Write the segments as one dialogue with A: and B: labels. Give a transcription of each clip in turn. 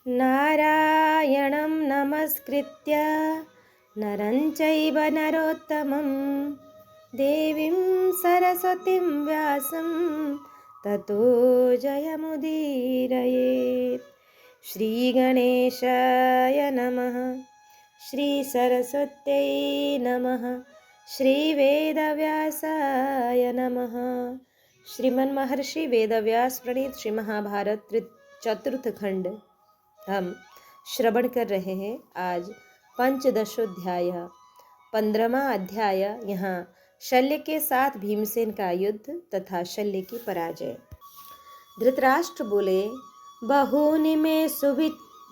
A: नारायणं नमस्कृत्य नरं चैव नरोत्तमं देवीं सरस्वतीं व्यासं ततो जयमुदीरयेत्। श्रीगणेशाय नमः। श्रीसरस्वत्यै नमः। श्रीवेदव्यासाय नमः। श्रीमन्महर्षि वेदव्यास प्रणीत श्री महाभारत चतुर्थ खंड हम श्रवण कर रहे हैं। आज पंचदशोध्याय 15वां अध्याय। यहाँ शल्य के साथ भीमसेन का युद्ध तथा शल्य की पराजय। धृतराष्ट्र बोले, बहूनि मे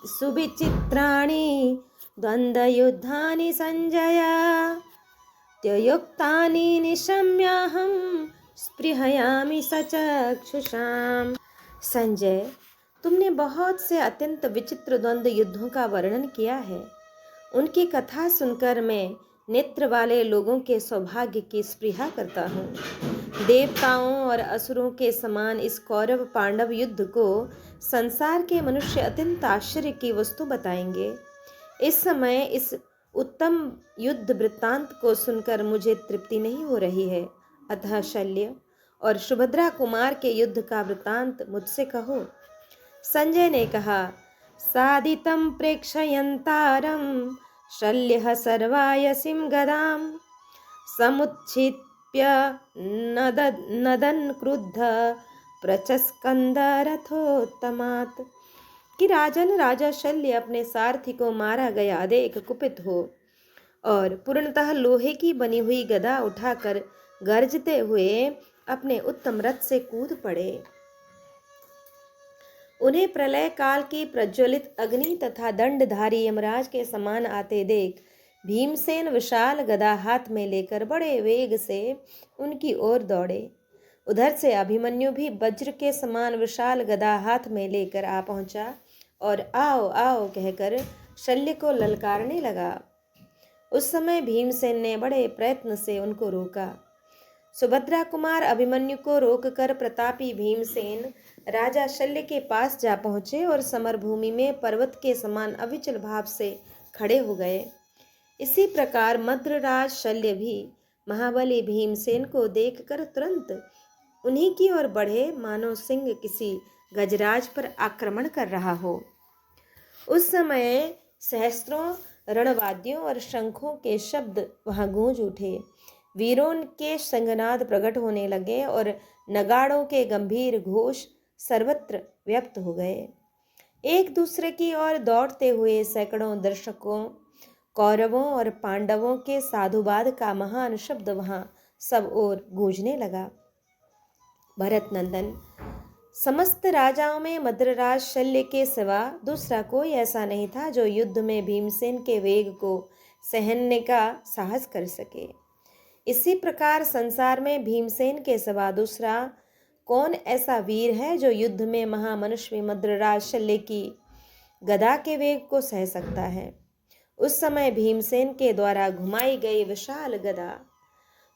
A: सुविचित्राणि द्वन्द्वयुद्धानि संजय त्युक्तानि निशम्याहं स्पृहयामि सचक्षुषाम्। संजय, तुमने बहुत से अत्यंत विचित्र द्वंद्व युद्धों का वर्णन किया है। उनकी कथा सुनकर मैं नेत्र वाले लोगों के सौभाग्य की स्पृहा करता हूँ। देवताओं और असुरों के समान इस कौरव पांडव युद्ध को संसार के मनुष्य अत्यंत आश्चर्य की वस्तु बताएंगे। इस समय इस उत्तम युद्ध वृत्तांत को सुनकर मुझे तृप्ति नहीं हो रही है। अतः शल्य और सुभद्रा कुमार के युद्ध का वृत्तांत मुझसे कहो। संजय ने कहा, सादितं प्रेक्षयन्तारं शल्यः सर्वायसीं गदां समुच्छिप्य नदन् क्रुद्ध प्रचस्कन्धरथोत्तमात्। कि राजा शल्य अपने सारथी को मारा गया देख कुपित हो और पूर्णतः लोहे की बनी हुई गदा उठाकर गर्जते हुए अपने उत्तम रथ से कूद पड़े। उन्हें प्रलय काल की प्रज्वलित अग्नि तथा दंडधारी यमराज के समान आते देख भीमसेन विशाल गदा हाथ में लेकर बड़े वेग से उनकी ओर दौड़े। उधर से अभिमन्यु भी वज्र के समान विशाल गदा हाथ में लेकर आ पहुंचा और आओ आओ कहकर शल्य को ललकारने लगा। उस समय भीमसेन ने बड़े प्रयत्न से उनको रोका। सुभद्रा कुमार अभिमन्यु को रोककर प्रतापी भीमसेन राजा शल्य के पास जा पहुंचे और समरभूमि में पर्वत के समान अविचल भाव से खड़े हो गए। इसी प्रकार मद्रराज शल्य भी महाबली भीमसेन को देखकर तुरंत उन्हीं की ओर बढ़े, मानो सिंह किसी गजराज पर आक्रमण कर रहा हो। उस समय सहस्त्रों रणवाद्यों और शंखों के शब्द वहां गूंज उठे। वीरों के संगनाद प्रकट होने लगे और नगाड़ों के गंभीर घोष सर्वत्र व्यक्त हो गए। एक दूसरे की ओर दौड़ते हुए सैकड़ों दर्शकों, कौरवों और पांडवों के साधुवाद का महान शब्द वहां सब ओर गूंजने लगा। भरत नंदन, समस्त राजाओं में मद्रराज शल्य के सिवा दूसरा कोई ऐसा नहीं था जो युद्ध में भीमसेन के वेग को सहने का साहस कर सके। इसी प्रकार संसार में भीमसेन के सिवा दूसरा कौन ऐसा वीर है जो युद्ध में महामनुष्य मद्रराज शल्य की गदा के वेग को सह सकता है। उस समय भीमसेन के द्वारा घुमाई गई विशाल गदा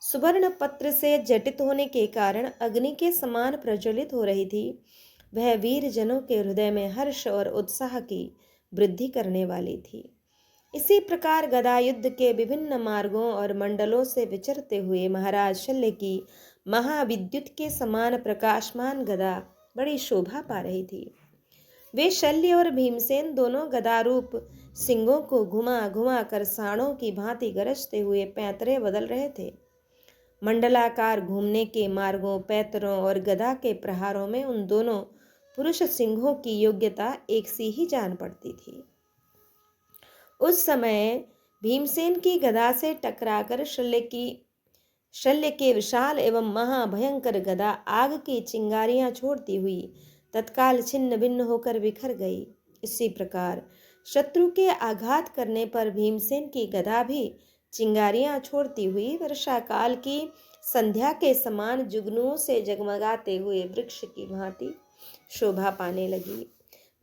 A: सुवर्ण पत्र से जटित होने के कारण अग्नि के समान प्रज्वलित हो रही थी। वह वीर जनों के हृदय में हर्ष और उत्साह की वृद्धि करने वाली थी। इसी प्रकार गदा युद्ध के विभिन्न मार्गों और मंडलों से विचरते हुए महाराज शल्य की महाविद्युत के समान प्रकाशमान गदा बड़ी शोभा पा रही थी। वे शल्य और भीमसेन दोनों गदारूप सिंगों को घुमा घुमा कर साणों की भांति गरजते हुए पैंतरे बदल रहे थे। मंडलाकार घूमने के मार्गों, पैतरों और गदा के प्रहारों में उन दोनों पुरुष सिंहों की योग्यता एक सी ही जान पड़ती थी। उस समय भीमसेन की गदा से टकराकर शल्य के विशाल एवं महाभयंकर गदा आग की चिंगारियां छोड़ती हुई तत्काल छिन्न भिन्न होकर बिखर गई। इसी प्रकार शत्रु के आघात करने पर भीमसेन की गदा भी चिंगारियां छोड़ती हुई वर्षा काल की संध्या के समान जुगनुओं से जगमगाते हुए वृक्ष की भांति शोभा पाने लगी।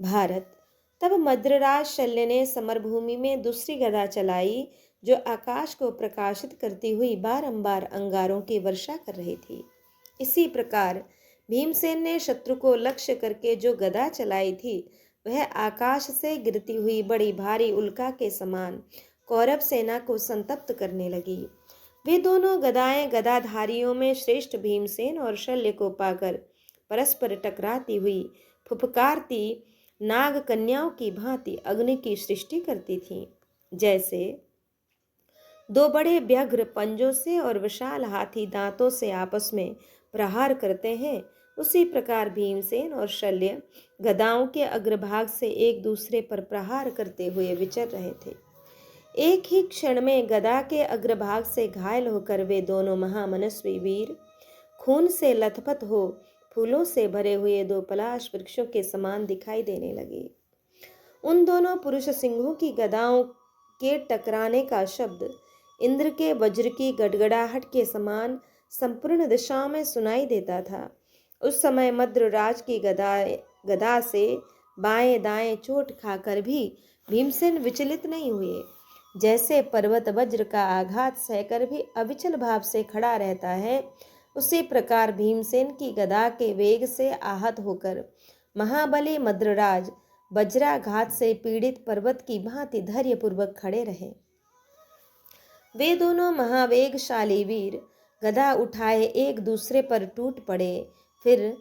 A: भारत, तब मद्रराज शल्य ने समरभूमि में दूसरी गदा चलाई जो आकाश को प्रकाशित करती हुई बारंबार अंगारों की वर्षा कर रही थी। इसी प्रकार भीमसेन ने शत्रु को लक्ष्य करके जो गदा चलाई थी वह आकाश से गिरती हुई बड़ी भारी उल्का के समान कौरव सेना को संतप्त करने लगी। वे दोनों गदाएं गदाधारियों में श्रेष्ठ भीमसेन और शल्य को पाकर परस्पर टकराती हुई फुफकारती नाग कन्याओं की भांति अग्नि की सृष्टि करती थीं। जैसे दो बड़े व्याघ्र पंजों से और विशाल हाथी दांतों से आपस में प्रहार करते हैं, उसी प्रकार भीमसेन और शल्य गदाओं के अग्रभाग से एक दूसरे पर प्रहार करते हुए विचर रहे थे। एक ही क्षण में गदा के अग्रभाग से घायल होकर वे दोनों महामनस्वी वीर खून से लथपथ हो फूलों से भरे हुए दो पलाश वृक्षों के समान दिखाई देने लगे। उन दोनों पुरुष सिंहों की गदाओं के टकराने का शब्द इंद्र के वज्र की गड़गड़ाहट के समान संपूर्ण दिशाओं में सुनाई देता था। उस समय मद्रराज की गदा से बाएं दाएं चोट खाकर भी भीमसेन विचलित नहीं हुए। जैसे पर्वत वज्र का आघात सहकर भी अविचल भाव से खड़ा रहता है, उसी प्रकार भीमसेन की गदा के वेग से आहत होकर महाबली मद्रराज वज्राघात से पीड़ित पर्वत की भांति धैर्यपूर्वक खड़े रहे। वे दोनों महावेगशाली वीर गदा उठाए एक दूसरे पर टूट पड़े, फिर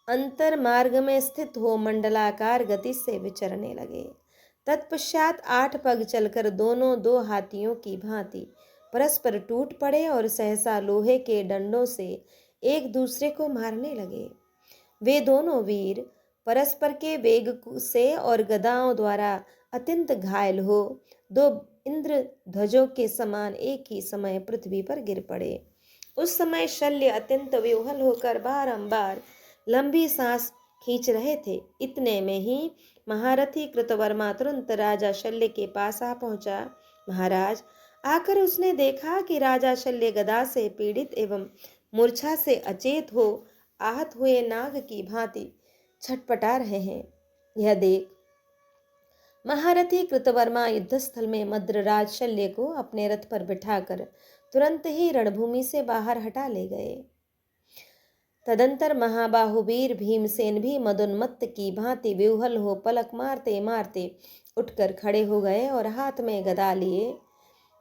A: अंतर मार्ग में स्थित हो मंडलाकार गति से विचरने लगे। तत्पश्चात 8 पग चलकर दोनों दो हाथियों की भांति परस्पर टूट पड़े और सहसा लोहे के डंडों से एक दूसरे को मारने लगे। वे दोनों वीर परस्पर के वेग से और गदाओं द्वारा अत्यंत घायल हो दो इंद्र ध्वजों के समान एक ही समय पृथ्वी पर गिर पड़े। उस समय शल्य अत्यंत विह्वल होकर बारंबार लंबी सांस खींच रहे थे। इतने में ही महारथी कृतवर्मा तुरंत राजा शल्य के पास आ पहुंचा। महाराज, आकर उसने देखा कि राजा शल्य गदा से पीड़ित एवं मूर्छा से अचेत हो आहत हुए नाग की भांति छटपटा रहे हैं। यह देख महारथी कृतवर्मा युद्धस्थल में मद्रराज शल्य को अपने रथ पर बिठाकर तुरंत ही रणभूमि से बाहर हटा ले गए। तदंतर महाबाहुवीर भीमसेन भी मदोन्मत्त की भांति विह्वल हो पलक मारते मारते उठकर खड़े हो गए और हाथ में गदा लिए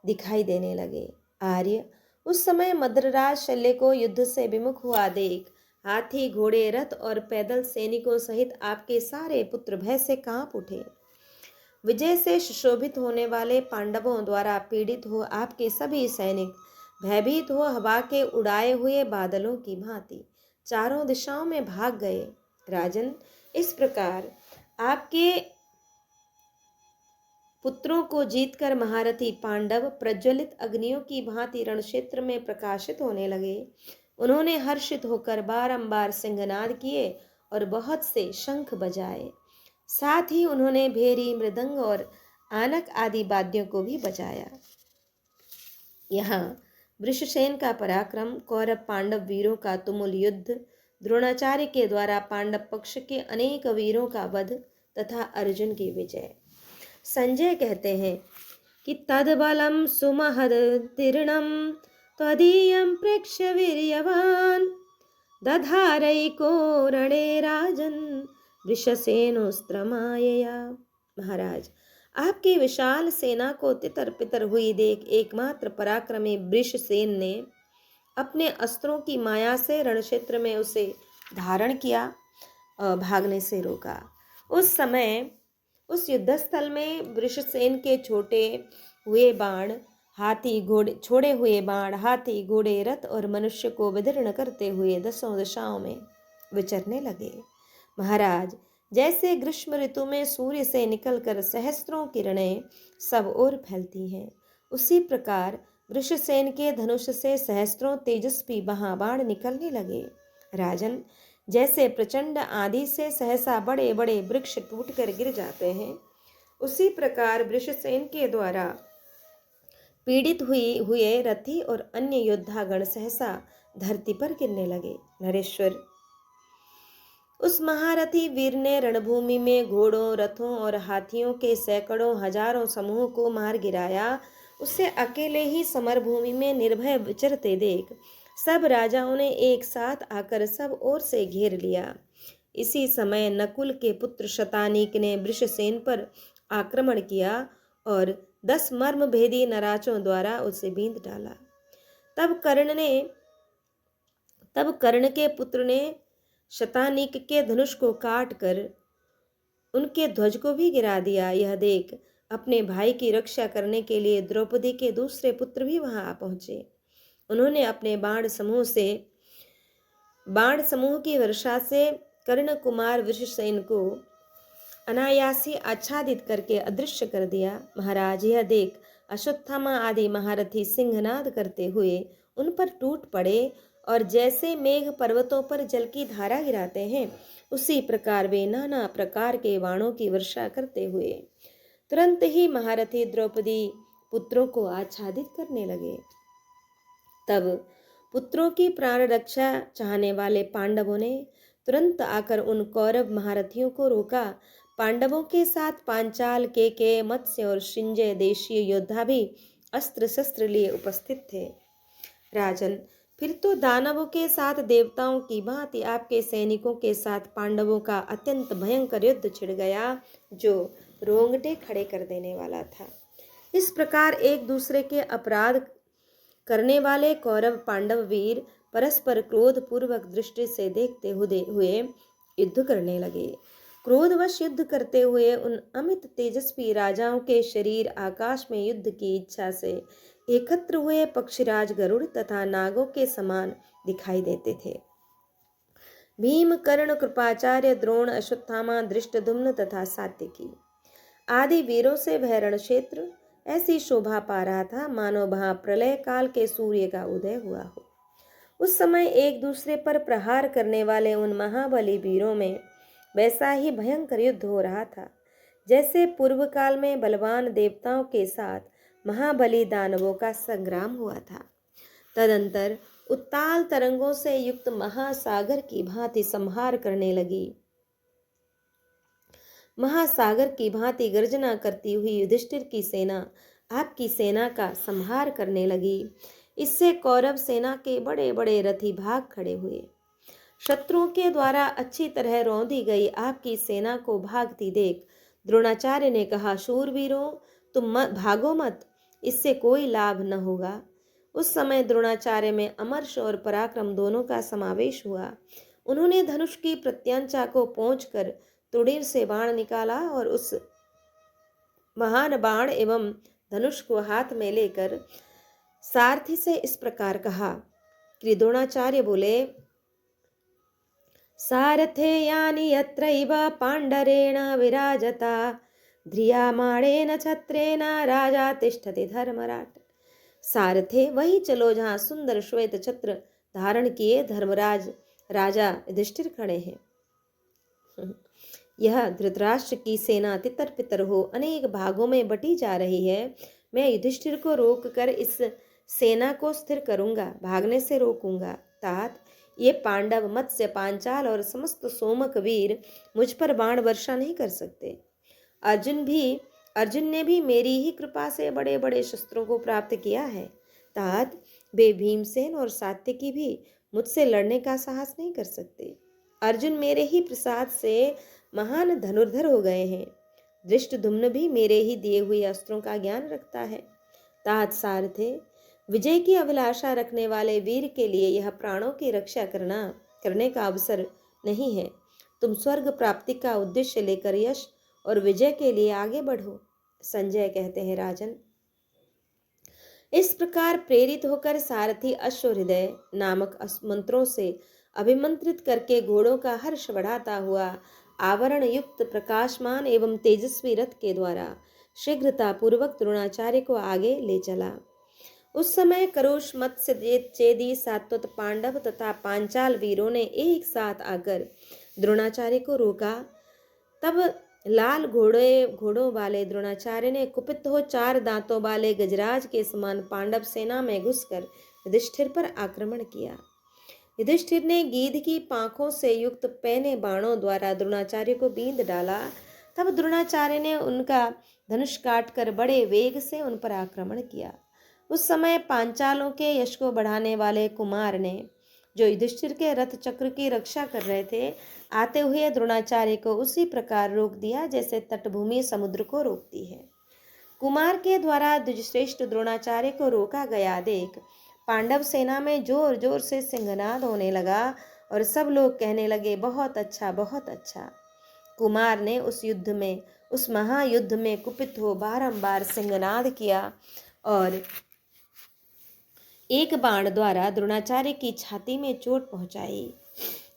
A: दिखाई देने लगे। आर्य, उस समय मद्रराज शल्य को युद्ध से विमुख हुआ देख हाथी घोड़े रथ और पैदल सैनिकों सहित आपके सारे पुत्र भय से कांप उठे। विजय से सुशोभित होने वाले पांडवों द्वारा पीड़ित हो आपके सभी सैनिक भयभीत हो हवा के उड़ाए हुए बादलों की भांति चारों दिशाओं में भाग गए। राजन, इस प्रकार आपके पुत्रों को जीतकर महारथी पांडव प्रज्वलित अग्नियों की भांति रणक्षेत्र में प्रकाशित होने लगे। उन्होंने हर्षित होकर बारंबार सिंहनाद किए और बहुत से शंख बजाए। साथ ही उन्होंने भेरी, मृदंग और आनक आदि वाद्यों को भी बजाया। यहाँ वृषसेन का पराक्रम, कौरव पांडव वीरों का तुमुल युद्ध, द्रोणाचार्य के द्वारा पांडव पक्ष के अनेक वीरों का वध तथा अर्जुन की विजय। संजय कहते हैं कि तद्बलं सुमहदतीर्णं त्वदीयं प्रेक्ष्य वीर्यवान् दधारैको रणे राजन् वृषसेनोस्त्रमायया। महाराज, आपकी विशाल सेना को तितर पितर हुई देख एकमात्र पराक्रमी वृषसेन ने अपने अस्त्रों की माया से रणक्षेत्र में उसे धारण किया, भागने से रोका। उस समय उस युद्धस्थल में वृषसेन के छोड़े हुए बाण, हाथी घोड़े रथ और मनुष्य को विदीर्ण करते हुए दसों दिशाओं में विचरने लगे। महाराज, जैसे ग्रीष्म ऋतु में सूर्य से निकलकर सहस्त्रों किरणें सब ओर फैलती हैं, उसी प्रकार वृषसेन के धनुष से सहस्त्रों तेजस्वी महाबाण निकलने लगे। राजन, जैसे प्रचंड आंधी से सहसा बड़े बड़े वृक्ष टूटकर गिर जाते हैं, उसी प्रकार वृषसेन के द्वारा पीड़ित हुए रथी और अन्य योद्धागण सहसा धरती पर गिरने लगे। नरेश्वर, उस महारथी वीर ने रणभूमि में घोड़ों, रथों और हाथियों के सैकड़ों हजारों समूह को मार गिराया। उसे अकेले ही समरभूमि में निर्भय विचरते देख सब राजाओं ने एक साथ आकर सब ओर से घेर लिया। इसी समय नकुल के पुत्र शतानीक ने वृषसेन पर आक्रमण किया और 10 मर्मभेदी नराचों द्वारा उसे बींध डाला। तब कर्ण के पुत्र ने शतानीक के धनुष को काट कर उनके ध्वज को भी गिरा दिया। यह देख अपने भाई की रक्षा करने के लिए द्रौपदी के दूसरे पुत्र भी वहां आ पहुंचे। उन्होंने अपने बाण समूह की वर्षा से कर्ण कुमार वृषसेन को अनायासी आच्छादित करके अदृश्य कर दिया। महाराज, यह देख अश्वत्थामा आदि महारथी सिंहनाद करते हुए उन पर टूट पड़े और जैसे मेघ पर्वतों पर जल की धारा गिराते हैं, उसी प्रकार वे नाना प्रकार के बाणों की वर्षा करते हुए तुरंत ही महारथी द्रौपदी पुत्रों को आच्छादित करने लगे। तब पुत्रों की प्राण रक्षा चाहने वाले पांडवों ने तुरंत आकर उन कौरव महारथियों को रोका। पांडवों के साथ पांचाल के मत्स्य और शिंजय देशीय योद्धा भी अस्त्र शस्त्र लिए उपस्थित थे। राजन, फिर तो दानवों के साथ देवताओं की भांति आपके सैनिकों के साथ पांडवों का अत्यंत भयंकर युद्ध छिड़ गया, जो रोंगटे खड़े कर देने वाला था। इस प्रकार एक दूसरे के अपराध करने वाले कौरव पांडव वीर परस्पर क्रोध पूर्वक दृष्टि से देखते हुए युद्ध करने लगे। क्रोधवश युद्ध करते हुए उन अमित तेजस्वी राजाओं के शरीर आकाश में युद्ध की इच्छा से एकत्र हुए पक्षीराज गरुड़ तथा नागों के समान दिखाई देते थे। भीम, कर्ण, कृपाचार्य, द्रोण, अश्वत्थामा, धृष्टद्युम्न तथा सात्यकी आदि वीरों से वह रण क्षेत्र ऐसी शोभा पा रहा था मानो वहां प्रलय काल के सूर्य का उदय हुआ हो। उस समय एक दूसरे पर प्रहार करने वाले उन महाबली वीरों में वैसा ही भयंकर युद्ध हो रहा था जैसे पूर्व काल में बलवान देवताओं के साथ महाबली दानवों का संग्राम हुआ था। तदंतर उत्ताल तरंगों से युक्त महासागर की भांति संहार करने लगी। महासागर की भांति गर्जना करती हुई युधिष्ठिर की सेना आपकी सेना का संहार करने लगी। इससे कौरव सेना के बड़े बड़े रथी भाग खड़े हुए। शत्रुओं के द्वारा अच्छी तरह रौंदी गई आपकी सेना को भागती देख द्रोणाचार्य ने कहा, शूरवीरों, तुम भागो मत, इससे कोई लाभ न होगा। उस समय द्रोणाचार्य में अमर्ष और पराक्रम दोनों का समावेश हुआ। उन्होंने धनुष की प्रत्यंचा को पोंछकर तुड़ीर से बाण निकाला और उस महान बाण एवं धनुष को हाथ में लेकर सारथी से इस प्रकार कहा कि द्रोणाचार्य बोले, सारथे यानि यत्रैव पांडरेण विराजता ध्रियामाणेन छत्रेण राजा तिष्ठति धर्मराट। सारथे, वही चलो जहाँ सुंदर श्वेत छत्र धारण किए धर्मराज राजा युधिष्ठिर खड़े हैं। यह धृतराष्ट्र की सेना तितर पितर हो अनेक भागों में बटी जा रही है। मैं युधिष्ठिर को रोककर इस सेना को स्थिर करूंगा, भागने से रोकूंगा। तात, ये पांडव, मत्स्य, पांचाल और समस्त सोमक वीर मुझ पर बाण वर्षा नहीं कर सकते। अर्जुन ने भी मेरी ही कृपा से बड़े बड़े शस्त्रों को प्राप्त किया है। तात, वे भीमसेन और सात्यकी भी मुझसे लड़ने का साहस नहीं कर सकते। अर्जुन मेरे ही प्रसाद से महान धनुर्धर हो गए हैं। धृष्टद्युम्न भी मेरे ही दिए हुए अस्त्रों का ज्ञान रखता है। तात सारथे, विजय की अभिलाषा रखने वाले वीर के लिए यह प्राणों की रक्षा करने का अवसर नहीं है। तुम स्वर्ग प्राप्ति का उद्देश्य लेकर यश और विजय के लिए आगे बढ़ो। संजय कहते हैं, राजन, इस प्रकार प्रेरित होकर सारथी अश्वहृदय नामक मंत्रों से अभिमंत्रित करके घोड़ों का हर्ष बढ़ाता हुआ आवरण युक्त प्रकाशमान एवं तेजस्वी रथ के द्वारा शीघ्रता पूर्वक द्रोणाचार्य को आगे ले चला। उस समय करुष, मत्स्य, चेदी, सात्वत पांडव तथा पांचाल वीरों ने एक साथ आकर द्रोणाचार्य को रोका। तब लाल घोड़ों वाले द्रोणाचार्य ने कुपित हो 4 दांतों वाले गजराज के समान पांडव सेना में घुसकर युधिष्ठिर पर आक्रमण किया। युधिष्ठिर ने गीध की पांखों से युक्त पैने बाणों द्वारा द्रोणाचार्य को बींध डाला। तब द्रोणाचार्य ने उनका धनुष काटकर बड़े वेग से उन पर आक्रमण किया। उस समय पांचालों के यश को बढ़ाने वाले कुमार ने जो युधिष्ठिर के रथ चक्र की रक्षा कर रहे थे, आते हुए द्रोणाचार्य को उसी प्रकार रोक दिया जैसे तटभूमि समुद्र को रोकती है। कुमार के द्वारा द्विजश्रेष्ठ द्रोणाचार्य को रोका गया देख पांडव सेना में जोर जोर से सिंहनाद होने लगा और सब लोग कहने लगे, बहुत अच्छा, बहुत अच्छा। कुमार ने उस महायुद्ध में कुपित हो बारंबार सिंहनाद किया और एक बाण द्वारा द्रोणाचार्य की छाती में चोट पहुंचाई।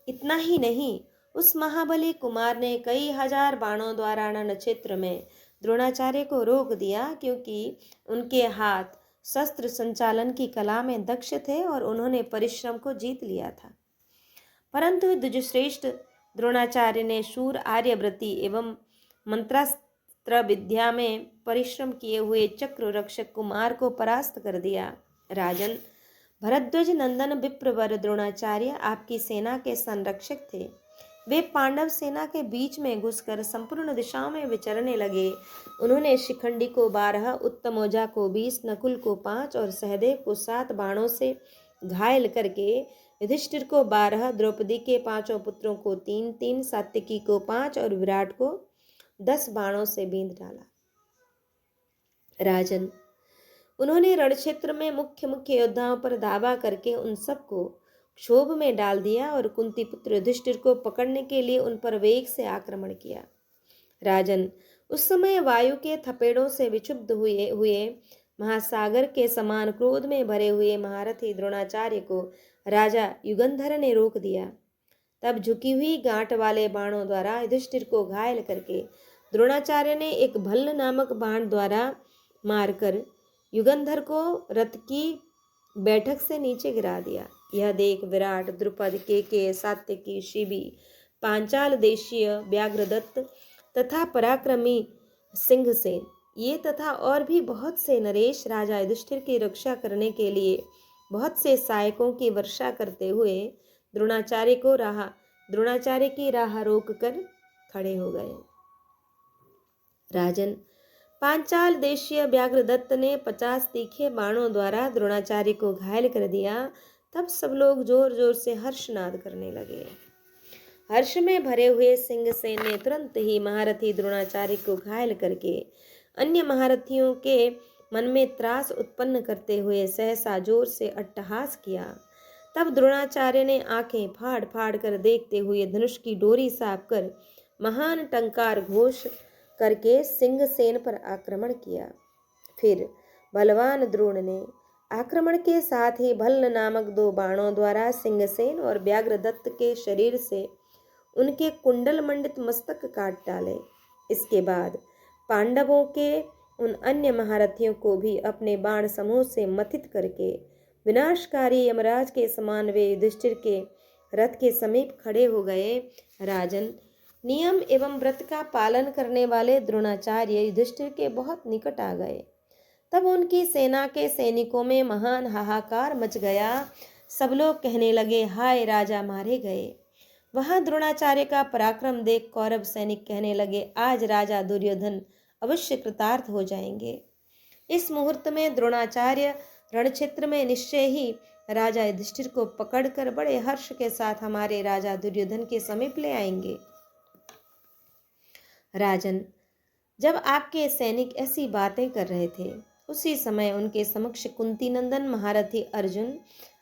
A: इतना ही नहीं, उस महाबली कुमार ने कई हजार बाणों द्वारा रण क्षेत्र में द्रोणाचार्य को रोक दिया, क्योंकि उनके हाथ शस्त्र संचालन की कला में दक्ष थे और उन्होंने परिश्रम को जीत लिया था। परंतु द्विजश्रेष्ठ द्रोणाचार्य ने शूर आर्यव्रती एवं मंत्रास्त्र विद्या में परिश्रम किए हुए चक्र रक्षक कुमार को परास्त कर दिया। राजन, भरद्वाज नंदन विप्रवर द्रोणाचार्य आपकी सेना के संरक्षक थे। वे पांडव सेना के बीच में घुसकर संपूर्ण दिशाओं में विचरने लगे। उन्होंने शिखंडी को 12, उत्तमौजा को 20, नकुल को 5 और सहदेव को 7 बाणों से घायल करके युधिष्ठिर को 12, द्रौपदी के 5 पुत्रों को 3-3, सात्यकी को 5 और विराट को 10 बाणों से बींध डाला। राजन, उन्होंने रणक्षेत्र में मुख्य मुख्य योद्धाओं पर धावा करके उन सबको क्षोभ में डाल दिया और कुंती पुत्र युधिष्ठिर को पकड़ने के लिए उन पर वेग से आक्रमण किया। राजन, उस समय वायु के थपेड़ों से विक्षुब्ध हुए महासागर के समान क्रोध में भरे हुए महारथी द्रोणाचार्य को राजा युगंधर ने रोक दिया। तब झुकी हुई गांठ वाले बाणों द्वारा युधिष्ठिर को घायल करके द्रोणाचार्य ने एक भल्ल नामक बाण द्वारा मारकर युगंधर को रथ की बैठक से नीचे गिरा दिया। यह देख विराट, द्रुपद, केके, सात्यकी, शिबी, पांचाल देशीय व्याघ्रदत्त तथा पराक्रमी सिंहसेन, ये तथा और भी बहुत से नरेश राजा युधिष्ठिर की रक्षा करने के लिए बहुत से सहायकों की वर्षा करते हुए द्रोणाचार्य की राह रोक कर खड़े हो गए। राजन, पांचाल देशीय व्याघ्रदत्त ने 50 तीखे बाणों द्वारा द्रोणाचार्य को घायल कर दिया। तब सब लोग जोर जोर से हर्षनाद करने लगे। हर्ष में भरे हुए सिंहसेन ने तुरंत ही महारथी द्रोणाचार्य को घायल करके अन्य महारथियों के मन में त्रास उत्पन्न करते हुए सहसा जोर से अट्टहास किया। तब द्रोणाचार्य ने आंखें फाड़ फाड़ कर देखते हुए धनुष की डोरी साफ कर महान टंकार घोष करके सिंहसेन पर आक्रमण किया। फिर बलवान द्रोण ने आक्रमण के साथ ही भल्ल नामक 2 बाणों द्वारा सिंहसेन और व्याघ्रदत्त के शरीर से उनके कुंडल मंडित मस्तक काट डाले। इसके बाद पांडवों के उन अन्य महारथियों को भी अपने बाण समूह से मथित करके विनाशकारी यमराज के समान वे युधिष्ठिर के रथ के समीप खड़े हो गए। राजन, नियम एवं व्रत का पालन करने वाले द्रोणाचार्य युधिष्ठिर के बहुत निकट आ गए। तब उनकी सेना के सैनिकों में महान हाहाकार मच गया। सब लोग कहने लगे, हाय, राजा मारे गए। वहां द्रोणाचार्य का पराक्रम देख कौरव सैनिक कहने लगे, आज राजा दुर्योधन अवश्य कृतार्थ हो जाएंगे। इस मुहूर्त में द्रोणाचार्य रणक्षेत्र में निश्चय ही राजा युधिष्ठिर को पकड़कर बड़े हर्ष के साथ हमारे राजा दुर्योधन के समीप ले आएंगे। राजन, जब आपके सैनिक ऐसी बातें कर रहे थे, उसी समय उनके समक्ष कुंती नंदन महारथी अर्जुन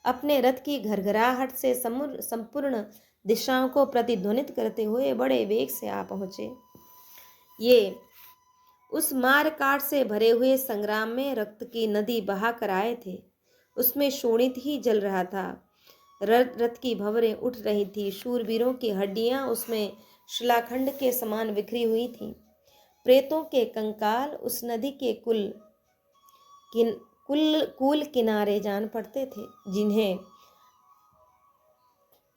A: अपने रथ की घरघराहट से संपूर्ण दिशाओं को प्रतिध्वनित करते हुए बड़े वेग से आ पहुंचे। ये उस मार काट से भरे हुए संग्राम में रक्त की नदी बहा कर आए थे। उसमें शोणित ही जल रहा था। रथ की भंवरें उठ रही थी। शूरवीरों की हड्डियां उसमें शिलाखंड के समान बिखरी हुई थीं। प्रेतों के कंकाल उस नदी के कूल किनारे जान पड़ते थे, जिन्हें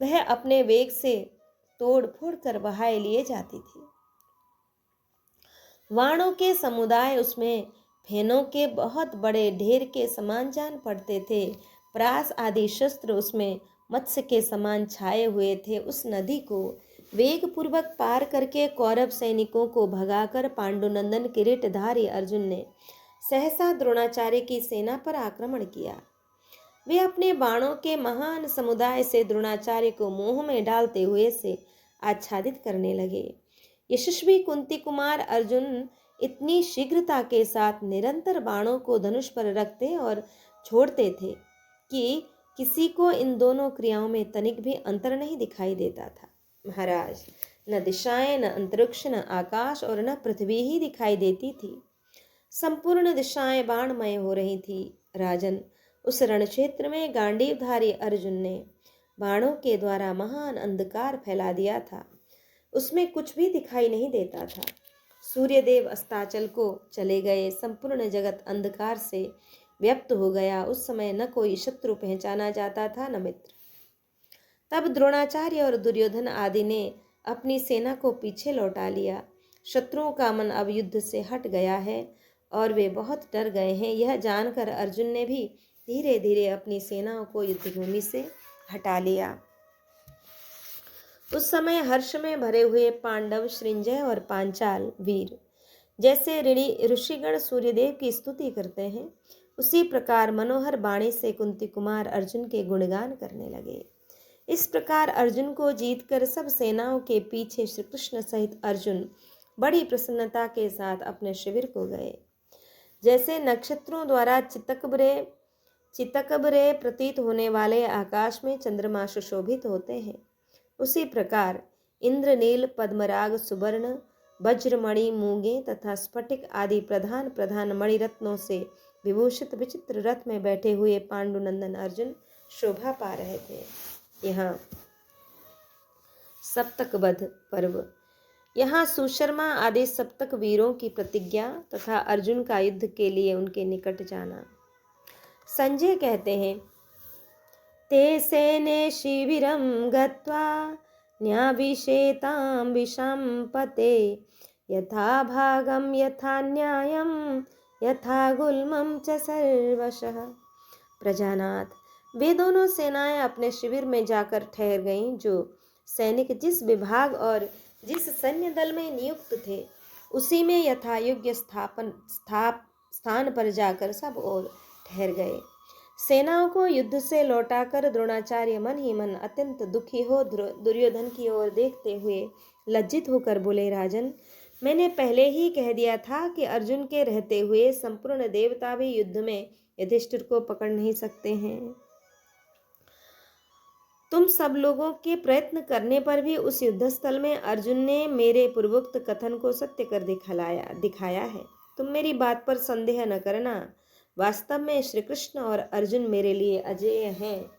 A: वह अपने वेग से तोड़ फोड़ कर बहाए लिए जाती थी। वाणों के समुदाय उसमें फेनों के बहुत बड़े ढेर के समान जान पड़ते थे। प्रास आदि शस्त्र उसमें मत्स्य के समान छाए हुए थे। उस नदी को वेग पूर्वक पार करके कौरव सैनिकों को भगाकर पांडुनंदन किरीटधारी अर्जुन ने सहसा द्रोणाचार्य की सेना पर आक्रमण किया। वे अपने बाणों के महान समुदाय से द्रोणाचार्य को मोह में डालते हुए से आच्छादित करने लगे। यशस्वी कुंती कुमार अर्जुन इतनी शीघ्रता के साथ निरंतर बाणों को धनुष पर रखते और छोड़ते थे कि किसी को इन दोनों क्रियाओं में तनिक भी अंतर नहीं दिखाई देता था। महाराज, न दिशाएं, न अंतरिक्ष, न आकाश और न पृथ्वी ही दिखाई देती थी। संपूर्ण दिशाएं बाणमय हो रही थी। राजन, उस रण क्षेत्र में गांडीवधारी अर्जुन ने बाणों के द्वारा महान अंधकार फैला दिया था। उसमें कुछ भी दिखाई नहीं देता था। सूर्यदेव अस्ताचल को चले गए। संपूर्ण जगत अंधकार से व्याप्त हो गया। उस समय न कोई शत्रु पहचाना जाता था, न मित्र। तब द्रोणाचार्य और दुर्योधन आदि ने अपनी सेना को पीछे लौटा लिया। शत्रुओं का मन अब युद्ध से हट गया है और वे बहुत डर गए हैं। यह जानकर अर्जुन ने भी धीरे धीरे अपनी सेनाओं को युद्धभूमि से हटा लिया। उस समय हर्ष में भरे हुए पांडव, श्रींजय और पांचाल वीर जैसे ऋषिगण सूर्यदेव की स्तुति करते हैं, उसी प्रकार मनोहर वाणी से कुंती कुमार अर्जुन के गुणगान करने लगे। इस प्रकार अर्जुन को जीतकर सब सेनाओं के पीछे श्री कृष्ण सहित अर्जुन बड़ी प्रसन्नता के साथ अपने शिविर को गए। जैसे नक्षत्रों द्वारा चितकबरे प्रतीत होने वाले आकाश में चंद्रमा सुशोभित होते हैं, उसी प्रकार इंद्रनील, पद्मराग, सुवर्ण, वज्रमणि, मूंगे तथा स्फटिक आदि प्रधान प्रधान मणिरत्नों से विभूषित विचित्र रथ में बैठे हुए पांडुनंदन अर्जुन शोभा पा रहे थे। यहाँ सप्तकवध पर्व। यहाँ सुशर्मा आदि सप्तक वीरों की प्रतिज्ञा तथा अर्जुन का युद्ध के लिए उनके निकट जाना। संजय कहते हैं, ते सेने शिविरं गत्वा न्याभिषेतां विषंपते यथा भागं यथा न्यायं यथा गुल्मं च सर्वशः। प्रजानाथ, वे दोनों सेनाएं अपने शिविर में जाकर ठहर गईं। जो सैनिक जिस विभाग और जिस सैन्य दल में नियुक्त थे, उसी में यथायोग्य स्थान पर जाकर सब और ठहर गए। सेनाओं को युद्ध से लौटाकर द्रोणाचार्य मन ही मन अत्यंत दुखी हो दुर्योधन की ओर देखते हुए लज्जित होकर बोले, राजन, मैंने पहले ही कह दिया था कि अर्जुन के रहते हुए संपूर्ण देवता भी युद्ध में युधिष्ठिर को पकड़ नहीं सकते हैं। तुम सब लोगों के प्रयत्न करने पर भी उस युद्धस्थल में अर्जुन ने मेरे पूर्वोक्त कथन को सत्य कर दिखाया है। तुम मेरी बात पर संदेह न करना। वास्तव में श्री कृष्ण और अर्जुन मेरे लिए अजेय हैं।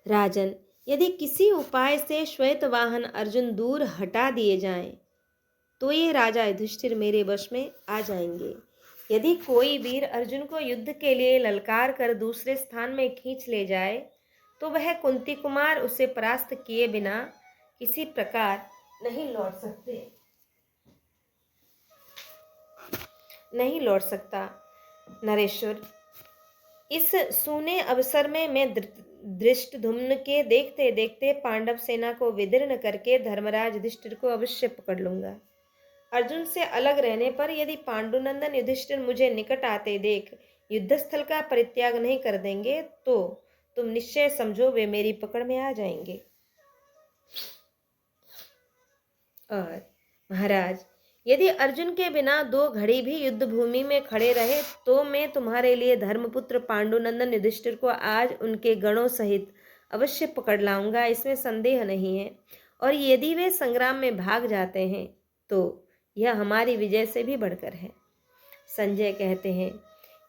A: राजन, यदि किसी उपाय से श्वेतवाहन अर्जुन दूर हटा दिए जाएं, तो ये राजा युधिष्ठिर मेरे वश में आ जाएंगे। यदि कोई वीर अर्जुन को युद्ध के लिए ललकार कर दूसरे स्थान में खींच ले जाए, तो वह कुंती कुमार उसे परास्त किए बिना किसी प्रकार नहीं लौट सकता। नरेश्वर, इस सूने अवसर में मैं धृष्टद्युम्न के देखते देखते पांडव सेना को विदीर्ण करके धर्मराज युधिष्ठिर को अवश्य पकड़ लूंगा। अर्जुन से अलग रहने पर यदि पांडुनंदन युधिष्ठिर मुझे निकट आते देख युद्धस्थल का परित्याग नहीं कर देंगे, तो तुम निश्चय समझो वे मेरी पकड़ में आ जाएंगे। और महाराज, यदि अर्जुन के बिना 2 घड़ी भी युद्ध भूमि में खड़े रहे, तो मैं तुम्हारे लिए धर्मपुत्र पांडुनंदन युधिष्ठिर को आज उनके गणों सहित अवश्य पकड़ लाऊंगा, इसमें संदेह नहीं है। और यदि वे संग्राम में भाग जाते हैं, तो यह हमारी विजय से भी बढ़कर है। संजय कहते हैं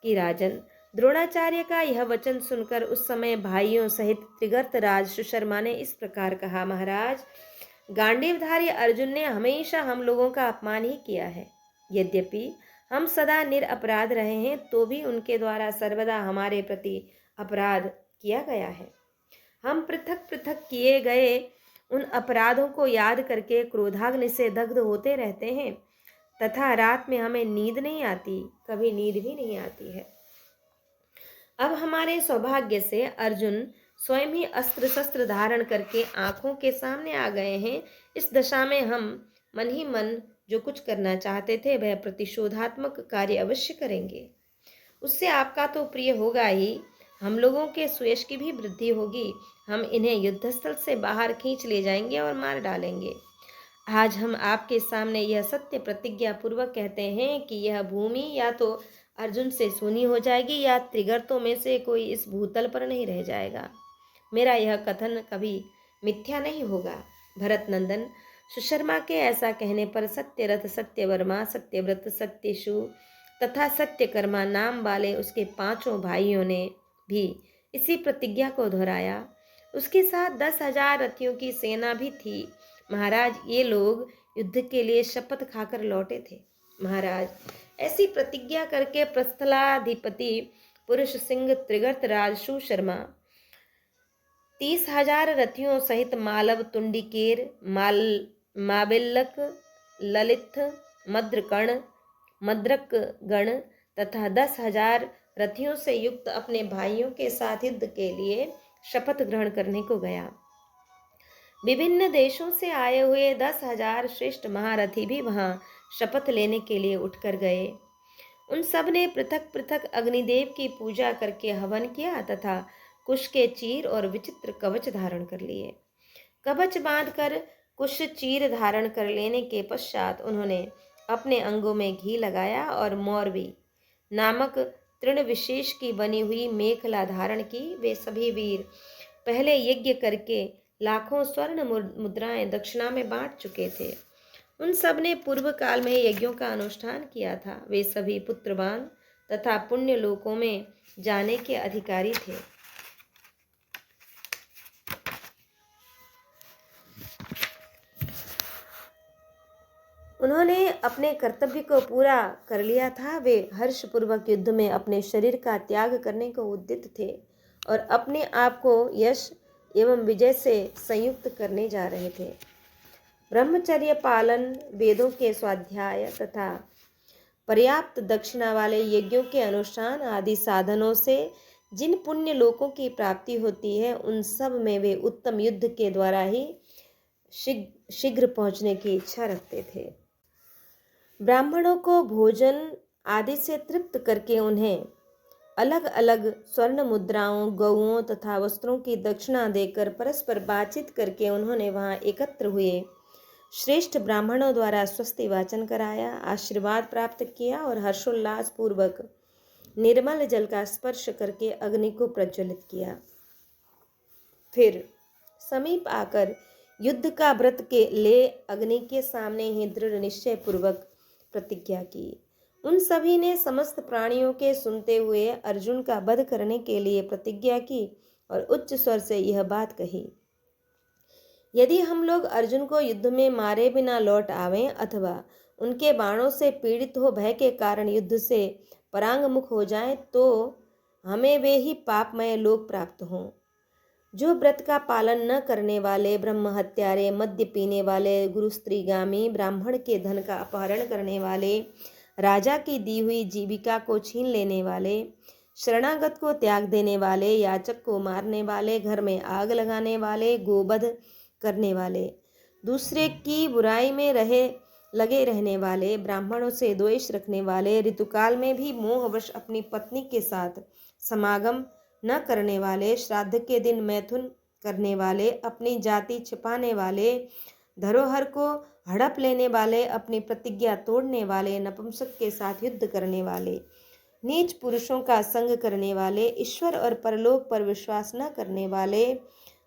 A: कि राजन, द्रोणाचार्य का यह वचन सुनकर उस समय भाइयों सहित त्रिगर्तराज सुशर्मा ने इस प्रकार कहा, महाराज, गांडीवधारी अर्जुन ने हमेशा हम लोगों का अपमान ही किया है। यद्यपि हम सदा निरपराध रहे हैं, तो भी उनके द्वारा सर्वदा हमारे प्रति अपराध किया गया है। हम पृथक पृथक किए गए उन अपराधों को याद करके क्रोधाग्नि से दग्ध होते रहते हैं तथा रात में हमें नींद नहीं आती, कभी नींद भी नहीं आती है। अब हमारे सौभाग्य से अर्जुन स्वयं ही अस्त्र शस्त्र धारण करके आंखों के सामने आ गए हैं। इस दशा में हम मन ही मन जो कुछ करना चाहते थे वह प्रतिशोधात्मक कार्य अवश्य करेंगे। उससे आपका तो प्रिय होगा ही, हम लोगों के सुयश की भी वृद्धि होगी। हम इन्हें युद्धस्थल से बाहर खींच ले जाएंगे और मार डालेंगे। आज हम आपके सामने यह सत्य प्रतिज्ञा पूर्वक कहते हैं कि यह भूमि या तो अर्जुन से सूनी हो जाएगी या त्रिगर्तों में से कोई इस भूतल पर नहीं रह जाएगा। मेरा यह कथन कभी मिथ्या नहीं होगा। भरत नंदन, सुशर्मा के ऐसा कहने पर सत्यरथ, सत्यवर्मा, सत्यव्रत, सत्यशु तथा सत्यकर्मा नाम वाले उसके 5 भाइयों ने भी इसी प्रतिज्ञा को दोहराया। उसके साथ 10,000 रथियों की सेना भी थी। महाराज, ये लोग युद्ध के लिए शपथ खाकर लौटे थे। महाराज, ऐसी प्रतिज्ञा करके प्रस्थलाधिपति पुरुष सिंह त्रिगर्त राज सुशर्मा 30,000 रथियों सहित मालव, तुंडिकेर, माबिल्लक, ललित, मद्रकर्ण, मद्रक गण तथा 10,000 रथियों से युक्त अपने भाइयों के साथ युद्ध के लिए शपथ ग्रहण करने को गया। विभिन्न देशों से आए हुए 10,000 श्रेष्ठ महारथी भी वहां शपथ लेने के लिए उठकर गए। उन सब ने पृथक पृथक अग्निदेव की पूजा करके हवन किया तथा कुश के चीर और विचित्र कवच धारण कर लिए। कवच बांधकर कुश चीर धारण कर लेने के पश्चात उन्होंने अपने अंगों में घी लगाया और मौरवी नामक तृण विशेष की बनी हुई मेखला धारण की। वे सभी वीर पहले यज्ञ करके लाखों स्वर्ण मुद्राएं दक्षिणा में बांट चुके थे। उन सब ने पूर्व काल में यज्ञों का अनुष्ठान किया था। वे सभी पुत्रवान तथा पुण्य लोकों में जाने के अधिकारी थे। उन्होंने अपने कर्तव्य को पूरा कर लिया था। वे हर्षपूर्वक युद्ध में अपने शरीर का त्याग करने को उद्यत थे और अपने आप को यश एवं विजय से संयुक्त करने जा रहे थे। ब्रह्मचर्य पालन, वेदों के स्वाध्याय तथा पर्याप्त दक्षिणा वाले यज्ञों के अनुष्ठान आदि साधनों से जिन पुण्य लोकों की प्राप्ति होती है, उन सब में वे उत्तम युद्ध के द्वारा ही शीघ्र पहुंचने की इच्छा रखते थे। ब्राह्मणों को भोजन आदि से तृप्त करके उन्हें अलग अलग स्वर्ण मुद्राओं, गौओं तथा वस्त्रों की दक्षिणा देकर परस्पर बातचीत करके उन्होंने वहां एकत्र हुए श्रेष्ठ ब्राह्मणों द्वारा स्वस्ति वाचन कराया, आशीर्वाद प्राप्त किया और हर्षोल्लास पूर्वक निर्मल जल का स्पर्श करके अग्नि को प्रज्वलित किया। फिर समीप आकर युद्ध का व्रत के ले अग्नि के सामने ही दृढ़ निश्चय पूर्वक प्रतिज्ञा की। उन सभी ने समस्त प्राणियों के सुनते हुए अर्जुन का वध करने के लिए प्रतिज्ञा की और उच्च स्वर से यह बात कही, यदि हम लोग अर्जुन को युद्ध में मारे बिना लौट आवें अथवा उनके बाणों से पीड़ित हो भय के कारण युद्ध से परांगमुख हो जाएं, तो हमें वे ही पापमय लोक प्राप्त हों। जो व्रत का पालन न करने वाले, ब्रह्म हत्यारे, मद्य पीने वाले, गुरु स्त्रीगामी, ब्राह्मण के धन का अपहरण करने वाले, राजा की दी हुई जीविका को छीन लेने वाले, शरणागत को त्याग देने वाले, याचक को मारने वाले, घर में आग लगाने वाले, गोवध करने वाले, दूसरे की बुराई में लगे रहने वाले, ब्राह्मणों से द्वेष रखने वाले, ऋतुकाल में भी मोहवश अपनी पत्नी के साथ समागम न करने वाले, श्राद्ध के दिन मैथुन करने वाले, अपनी जाति छिपाने वाले, धरोहर को हड़प लेने वाले, अपनी प्रतिज्ञा तोड़ने वाले, नपुंसक के साथ युद्ध करने वाले, नीच पुरुषों का संग करने वाले, ईश्वर और परलोक पर विश्वास न करने वाले,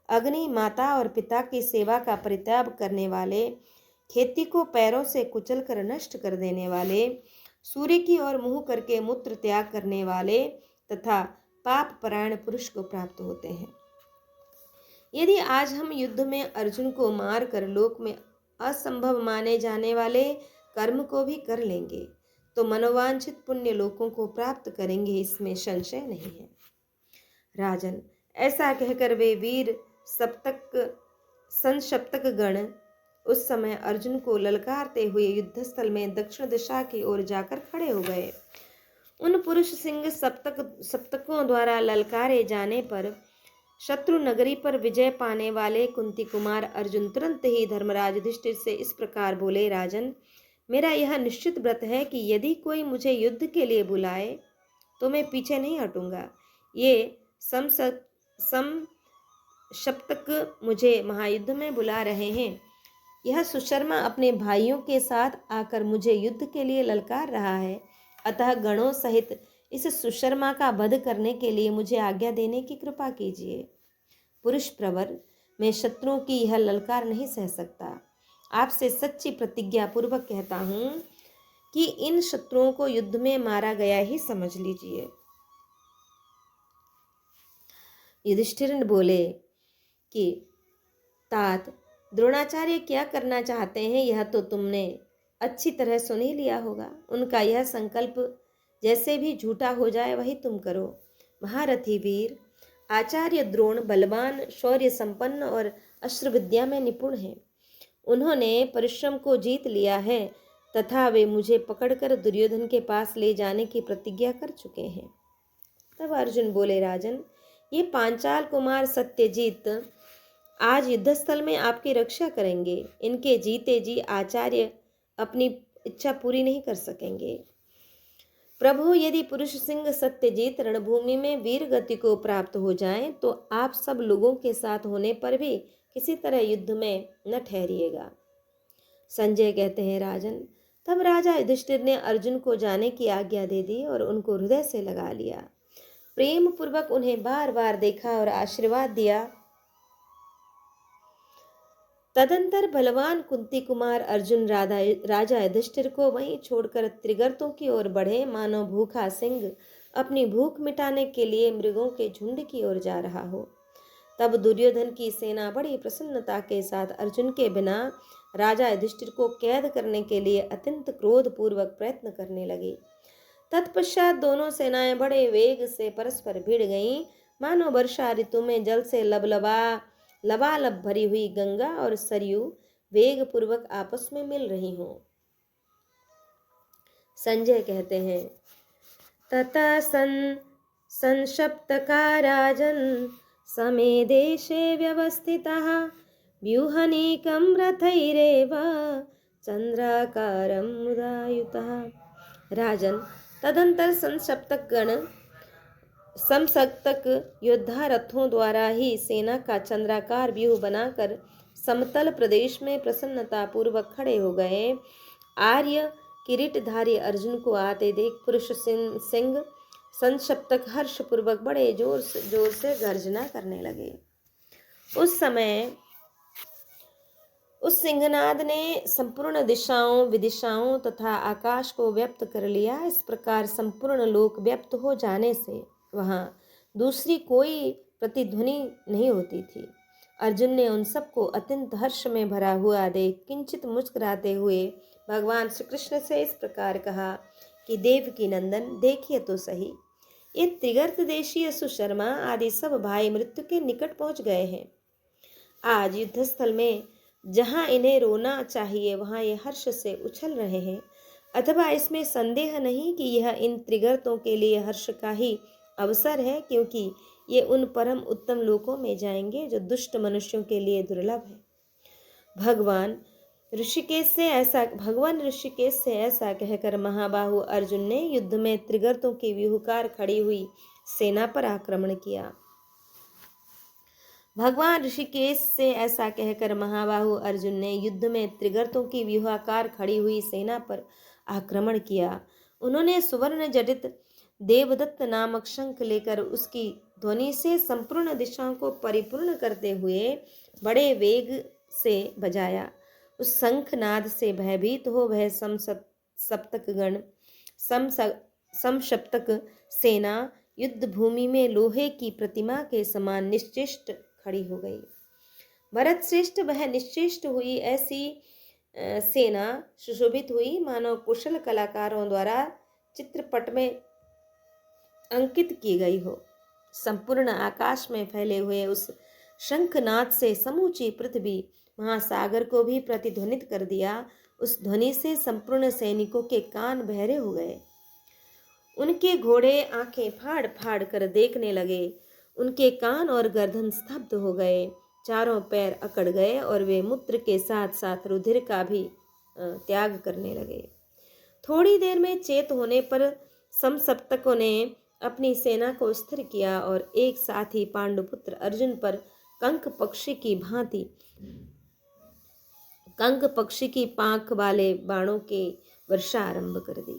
A: अग्नि, माता और पिता की सेवा का परित्याग करने वाले, खेती को पैरों से कुचल कर नष्ट कर देने वाले, सूर्य की ओर मुंह करके मूत्र त्याग करने वाले तथा पाप परायण पुरुष को प्राप्त होते हैं। यदि आज हम युद्ध में अर्जुन को मार कर लोक में असंभव माने जाने वाले कर्म को भी कर लेंगे, तो मनोवांछित पुण्य लोकों को प्राप्त करेंगे, इसमें संशय नहीं है। राजन, ऐसा कहकर वे वीर संसप्तक गण उस समय अर्जुन को ललकारते हुए युद्धस्थल में दक्षिण दिशा की ओर जाकर खड़े हो गए। उन पुरुष सिंह सप्तकों द्वारा ललकारे जाने पर शत्रु नगरी पर विजय पाने वाले कुंती कुमार अर्जुन तुरंत ही धर्मराज युधिष्ठिर से इस प्रकार बोले, राजन, मेरा यह निश्चित व्रत है कि यदि कोई मुझे युद्ध के लिए बुलाए तो मैं पीछे नहीं हटूंगा। ये समशप्तक मुझे महायुद्ध में बुला रहे हैं। यह सुशर्मा अपने भाइयों के साथ आकर मुझे युद्ध के लिए ललकार रहा है। अतः गणों सहित इस सुशर्मा का वध करने के लिए मुझे आज्ञा देने की कृपा कीजिए। पुरुष प्रवर, मैं शत्रुओं की यह ललकार नहीं सह सकता। आपसे सच्ची प्रतिज्ञा पूर्वक कहता हूं कि इन शत्रुओं को युद्ध में मारा गया ही समझ लीजिए। युधिष्ठिर बोले कि तात, द्रोणाचार्य क्या करना चाहते हैं यह तो तुमने अच्छी तरह सुन ही लिया होगा। उनका यह संकल्प जैसे भी झूठा हो जाए वही तुम करो। महारथी वीर आचार्य द्रोण बलवान, शौर्य संपन्न और अस्त्र विद्या में निपुण हैं। उन्होंने परिश्रम को जीत लिया है तथा वे मुझे पकड़कर दुर्योधन के पास ले जाने की प्रतिज्ञा कर चुके हैं। तब अर्जुन बोले, राजन, ये पांचाल कुमार सत्यजीत आज युद्धस्थल में आपकी रक्षा करेंगे। इनके जीते जी आचार्य अपनी इच्छा पूरी नहीं कर सकेंगे। प्रभु, यदि पुरुष सिंह सत्यजीत रणभूमि में वीर गति को प्राप्त हो जाएं, तो आप सब लोगों के साथ होने पर भी किसी तरह युद्ध में न ठहरिएगा। संजय कहते हैं, राजन, तब राजा युधिष्ठिर ने अर्जुन को जाने की आज्ञा दे दी और उनको हृदय से लगा लिया। प्रेम पूर्वक उन्हें बार बार देखा और आशीर्वाद दिया। तदंतर बलवान कुंती कुमार अर्जुन राजा युधिष्ठिर को वहीं छोड़कर त्रिगर्तों की ओर बढ़े, मानो भूखा सिंह अपनी भूख मिटाने के लिए मृगों के झुंड की ओर जा रहा हो। तब दुर्योधन की सेना बड़ी प्रसन्नता के साथ अर्जुन के बिना राजा युधिष्ठिर को कैद करने के लिए अत्यंत क्रोध पूर्वक प्रयत्न करने लगी। तत्पश्चात दोनों सेनाएं बड़े वेग से परस्पर भिड़ गईं, मानो वर्षा ऋतु में जल से लबालब भरी हुई गंगा और सरयू वेग पूर्वक आपस में मिल रही हों। संजय कहते हैं, तथा संशप्तका राजन समे देशे व्यवस्थितः व्यूहनीकं रथैरेव चंद्राकारं मुदायुतः। राजन, तदंतर समसप्तक योद्धा रथों द्वारा ही सेना का चंद्राकार व्यूह बनाकर समतल प्रदेश में प्रसन्नता पूर्वक खड़े हो गए। आर्य किरीटधारी अर्जुन को आते देख पुरुष सिंह संशप्तक हर्ष पूर्वक बड़े जोर से गर्जना करने लगे। उस समय उस सिंहनाद ने संपूर्ण दिशाओं विदिशाओं तथा आकाश को व्याप्त कर लिया। इस प्रकार संपूर्ण लोक व्याप्त हो जाने से वहां दूसरी कोई प्रतिध्वनि नहीं होती थी। अर्जुन ने उन सबको अत्यंत हर्ष में भरा हुआ देख किंचित मुस्कुराते हुए भगवान श्री कृष्ण से इस प्रकार कहा कि देवकी नंदन, देखिए तो सही, ये त्रिगर्त देशीय सुशर्मा आदि सब भाई मृत्यु के निकट पहुंच गए हैं। आज युद्धस्थल में जहां इन्हें रोना चाहिए वहां ये हर्ष से उछल रहे हैं। अथवा इसमें संदेह नहीं कि यह इन त्रिगर्तों के लिए हर्ष का ही अवसर है, क्योंकि ये उन परम उत्तम लोकों में जाएंगे जो दुष्ट मनुष्यों के लिए दुर्लभ है। भगवान ऋषिकेश से ऐसा कहकर महाबाहु अर्जुन ने युद्ध में त्रिगर्तों की व्यूहकार खड़ी हुई सेना पर आक्रमण किया। भगवान ऋषिकेश से ऐसा कहकर महाबाहु अर्जुन ने युद्ध में त्रिगर्तों की व्यूहाकार खड़ी हुई सेना पर आक्रमण किया। उन्होंने सुवर्ण जडित देवदत्त नामक शंख लेकर उसकी ध्वनि से संपूर्ण दिशाओं को परिपूर्ण करते हुए बड़े वेग से बजाया। उस शंखनाद से भयभीत हो वह समशप्तक सेना युद्ध भूमि में लोहे की प्रतिमा के समान निश्चेष्ट खड़ी हो गई। भरत श्रेष्ठ, वह निश्चेष्ट हुई ऐसी सेना सुशोभित हुई मानो कुशल कलाकारों द्वारा चित्रपट में अंकित की गई हो। संपूर्ण आकाश में फैले हुए उस शंखनाद से समूची पृथ्वी महासागर को भी प्रतिध्वनित कर दिया। उस ध्वनि से संपूर्ण सैनिकों के कान बहरे हो गए। उनके घोड़े आंखें फाड़ फाड़ कर देखने लगे। उनके कान और गर्दन स्तब्ध हो गए, चारों पैर अकड़ गए और वे मूत्र के साथ साथ रुधिर का भी त्याग करने लगे। थोड़ी देर में चेत होने पर समसप्तकों ने अपनी सेना को स्थिर किया और एक साथ ही पांडुपुत्र अर्जुन पर कंक पक्षी की पांख वाले बाणों के वर्षा आरंभ कर दी।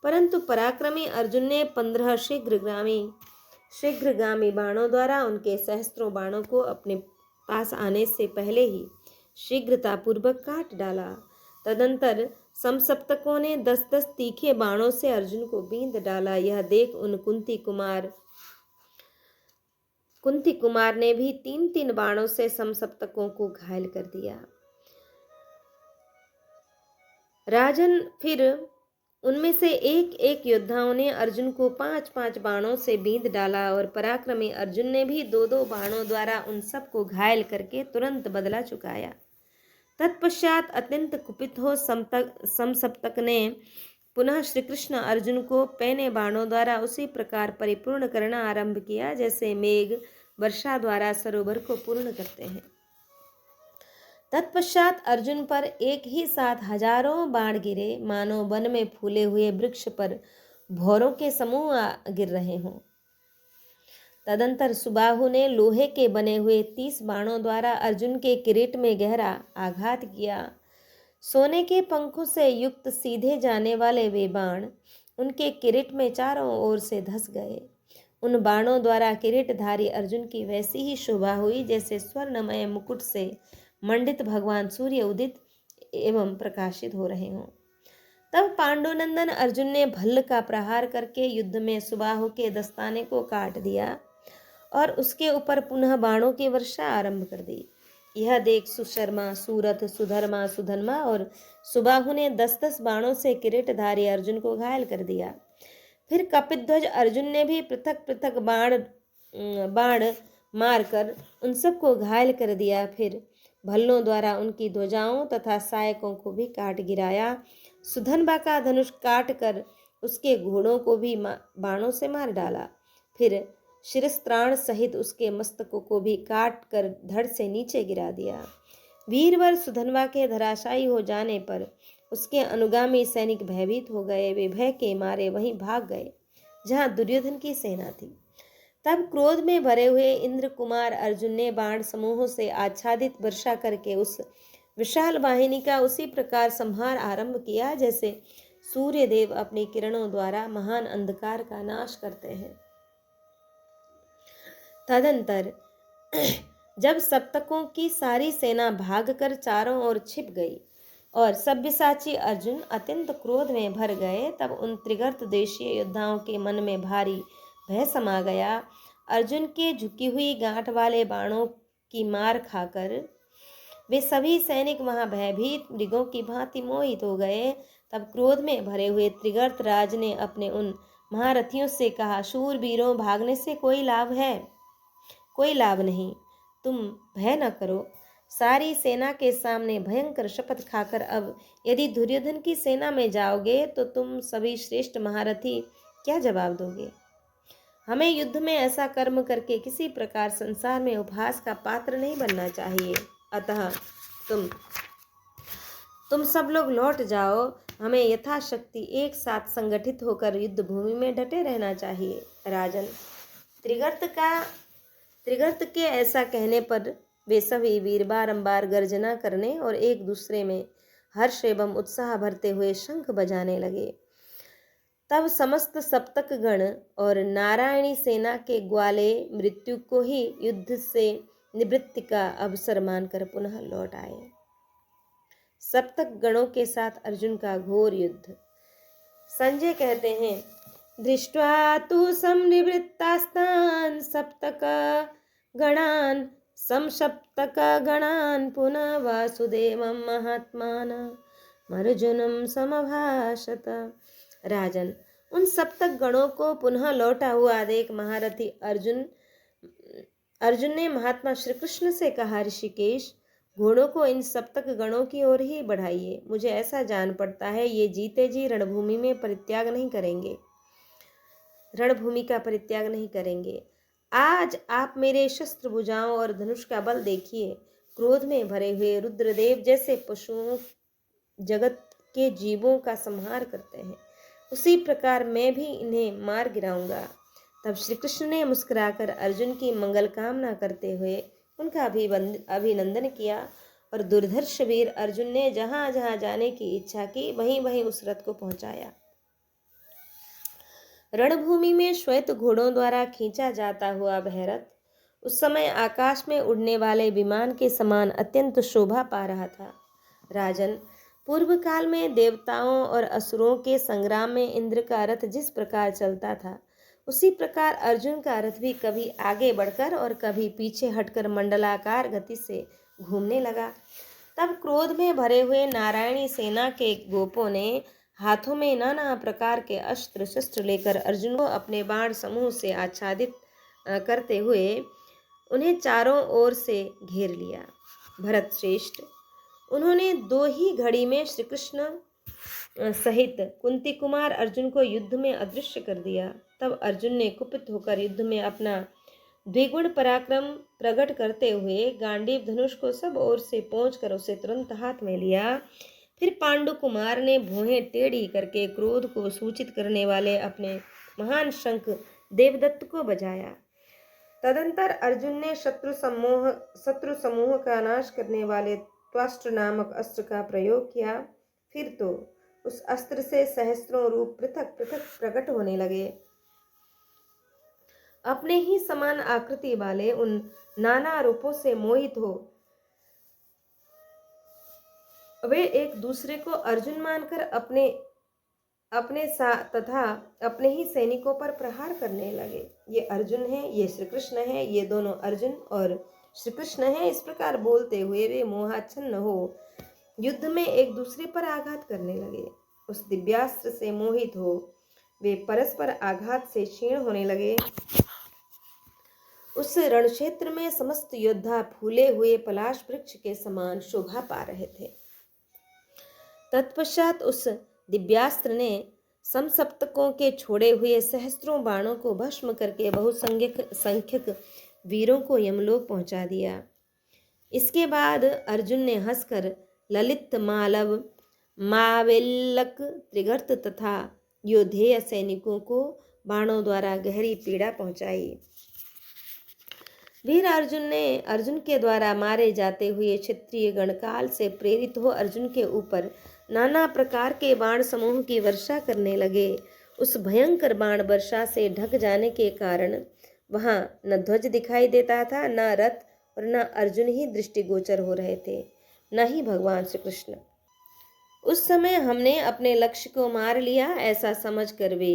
A: परंतु पराक्रमी अर्जुन ने 15 शीघ्रगामी बाणों द्वारा उनके सहस्त्रों बाणों को अपने पास आने से पहले ही शीघ्रतापूर्वक काट डाला। तदंतर समसप्तकों ने 10-10 तीखे बाणों से अर्जुन को बींध डाला। यह देख उन कुंती कुमार ने भी 3-3 बाणों से समसप्तकों को घायल कर दिया। राजन, फिर उनमें से एक एक योद्धाओं ने अर्जुन को 5-5 बाणों से बींध डाला और पराक्रमी अर्जुन ने भी 2-2 बाणों द्वारा उन सबको घायल करके तुरंत बदला चुकाया। तत्पश्चात अत्यंत कुपित हो समसप्तक ने पुनः श्री कृष्ण अर्जुन को पैने बाणों द्वारा उसी प्रकार परिपूर्ण करना आरंभ किया जैसे मेघ वर्षा द्वारा सरोवर को पूर्ण करते हैं। तत्पश्चात अर्जुन पर एक ही साथ हजारों बाण गिरे, मानो वन में फूले हुए वृक्ष पर भौरों के समूह गिर रहे हों। तदंतर सुबाहु ने लोहे के बने हुए 30 बाणों द्वारा अर्जुन के किरीट में गहरा आघात किया। सोने के पंखों से युक्त सीधे जाने वाले वे बाण उनके किरीट में चारों ओर से धंस गए। उन बाणों द्वारा किरीटधारी अर्जुन की वैसी ही शोभा हुई जैसे स्वर्णमय मुकुट से मंडित भगवान सूर्य उदित एवं प्रकाशित हो रहे हों। तब पांडुनंदन अर्जुन ने भल्ल का प्रहार करके युद्ध में सुबाहु के दस्ताने को काट दिया और उसके ऊपर पुनः बाणों की वर्षा आरंभ कर दी। यह देख सुशर्मा, सूरथ, सुधर्मा, सुधन्मा और सुबाहु ने 10-10 बाणों से किरीटधारी अर्जुन को घायल कर दिया। फिर कपिध्वज अर्जुन ने भी पृथक पृथक बाण मारकर उन सबको घायल कर दिया। फिर भल्लों द्वारा उनकी ध्वजाओं तथा सहायकों को भी काट गिराया। सुधन्वा का धनुष काट कर उसके घोड़ों को भी बाणों से मार डाला। फिर शिरस्त्राण सहित उसके मस्तकों को भी काट कर धड़ से नीचे गिरा दिया। वीरवर सुधन्वा के धराशायी हो जाने पर उसके अनुगामी सैनिक भयभीत हो गए। वे भय के मारे वहीं भाग गए जहां दुर्योधन की सेना थी। तब क्रोध में भरे हुए इंद्र कुमार अर्जुन ने बाण समूहों से आच्छादित वर्षा करके उस विशाल वाहिनी का उसी प्रकार संहार आरंभ किया जैसे सूर्यदेव अपनी किरणों द्वारा महान अंधकार का नाश करते हैं। तदंतर जब सप्तकों की सारी सेना भागकर चारों ओर छिप गई और सब्यसाची अर्जुन अत्यंत क्रोध में भर गए, तब उन त्रिगर्त देशीय योद्धाओं के मन में भारी भय समा गया। अर्जुन के झुकी हुई गांठ वाले बाणों की मार खाकर वे सभी सैनिक वहां भयभीत मृगों की भांति मोहित हो गए। तब क्रोध में भरे हुए त्रिगर्त राज ने अपने उन महारथियों से कहा, शूरवीरों, भागने से कोई लाभ है? कोई लाभ नहीं। तुम भय न करो। सारी सेना के सामने भयंकर शपथ खाकर अब यदि दुर्योधन की सेना में जाओगे तो तुम सभी श्रेष्ठ महारथी क्या जवाब दोगे? हमें युद्ध में ऐसा कर्म करके किसी प्रकार संसार में उपहास का पात्र नहीं बनना चाहिए। अतः तुम सब लोग लौट जाओ। हमें यथाशक्ति एक साथ संगठित होकर युद्ध भूमि में डटे रहना चाहिए। राजन, त्रिगर्त के ऐसा कहने पर वे सभी वीर बारंबार गर्जना करने और एक दूसरे में हर्ष एवं उत्साह भरते हुए शंख बजाने लगे। तब समस्त सप्तक गण और नारायणी सेना के ग्वाले मृत्यु को ही युद्ध से निवृत्ति का अवसर मानकर पुनः लौट आए। सप्तक गणों के साथ अर्जुन का घोर युद्ध। संजय कहते हैं, दृष्ट्वा तु संनिवृत्तास्तान् सप्तक गणान् समसप्तक गणान् पुनः वासुदेवं महात्मानं अर्जुनं समभाषत। राजन, उन सप्तक गणों को पुनः लौटा हुआ देख महारथी अर्जुन ने महात्मा श्री कृष्ण से कहा, ऋषिकेश, घोड़ों को इन सप्तक गणों की ओर ही बढ़ाइए। मुझे ऐसा जान पड़ता है ये जीते जी रणभूमि में परित्याग नहीं करेंगे, रणभूमि का परित्याग नहीं करेंगे। आज आप मेरे शस्त्र भुजाओं और धनुष का बल देखिए। क्रोध में भरे हुए रुद्रदेव जैसे पशुओं जगत के जीवों का संहार करते हैं, उसी प्रकार मैं भी इन्हें मार गिराऊंगा। तब श्री कृष्ण ने मुस्कुराकर अर्जुन की मंगल कामना करते हुए उनका अभिनंदन किया और दुर्धर्ष वीर अर्जुन ने जहां जहां जाने की इच्छा की वहीं वहीं उस रथ को पहुंचाया। रणभूमि में श्वेत घोड़ों द्वारा खींचा जाता हुआ वह रथ उस समय आकाश में उड़ने वाले विमान के समान अत्यंत शोभा पा रहा था। राजन, पूर्व काल में देवताओं और असुरों के संग्राम में इंद्र का रथ जिस प्रकार चलता था, उसी प्रकार अर्जुन का रथ भी कभी आगे बढ़कर और कभी पीछे हटकर मंडलाकार गति से घूमने लगा। तब क्रोध में भरे हुए नारायणी सेना के गोपों ने हाथों में नाना प्रकार के अस्त्र शस्त्र लेकर अर्जुन को अपने बाण समूह से आच्छादित करते हुए उन्हें चारों ओर से घेर लिया। भरत श्रेष्ठ, उन्होंने दो ही घड़ी में श्री कृष्ण सहित कुंती कुमार अर्जुन को युद्ध में अदृश्य कर दिया। तब अर्जुन ने कुपित होकर युद्ध में अपना द्विगुण पराक्रम प्रकट करते हुए गांडीव धनुष को सब ओर से पहुंचकर उसे तुरंत हाथ में लिया। फिर पांडु कुमार ने भौहें टेढ़ी करके क्रोध को सूचित करने वाले अपने महान शंख देवदत्त को बजाया। तदंतर अर्जुन ने शत्रु समूह का नाश करने वाले त्वष्ट्र नामक अस्त्र का प्रयोग किया। फिर तो उस अस्त्र से सहस्त्रों रूप पृथक पृथक प्रकट होने लगे। अपने ही समान आकृति वाले उन नाना रूपों से मोहित हो वे एक दूसरे को अर्जुन मानकर अपने साथ तथा अपने ही सैनिकों पर प्रहार करने लगे। ये अर्जुन है, ये श्री कृष्ण है, ये दोनों अर्जुन और श्री कृष्ण है। इस प्रकार बोलते हुए वे मोहाच्छन्न हो युद्ध में एक दूसरे पर आघात करने लगे। उस दिव्यास्त्र से मोहित हो वे परस्पर आघात से क्षीण होने लगे। उस रणक्षेत्र में समस्त योद्धा फूले हुए पलाश वृक्ष के समान शोभा पा रहे थे। तत्पश्चात उस दिव्यास्त्र ने समसप्तकों के छोड़े हुए सहस्त्रों बाणों को भस्म करके बहुसंख्यक वीरों को यमलोक पहुंचा दिया। इसके बाद अर्जुन ने हंसकर ललित, मालव, मावेल्लक, त्रिगर्त तथा योधेय सैनिकों को बाणों द्वारा गहरी पीड़ा पहुंचाई। वीर अर्जुन के द्वारा मारे जाते हुए क्षत्रिय गणकाल से प्रेरित हो अर्जुन के ऊपर नाना प्रकार के बाण समूह की वर्षा करने लगे। उस भयंकर बाण वर्षा से ढक जाने के कारण वहां न ध्वज दिखाई देता था, न रथ और न अर्जुन ही दृष्टिगोचर हो रहे थे, न ही भगवान श्री कृष्ण। उस समय हमने अपने लक्ष्य को मार लिया ऐसा समझकर वे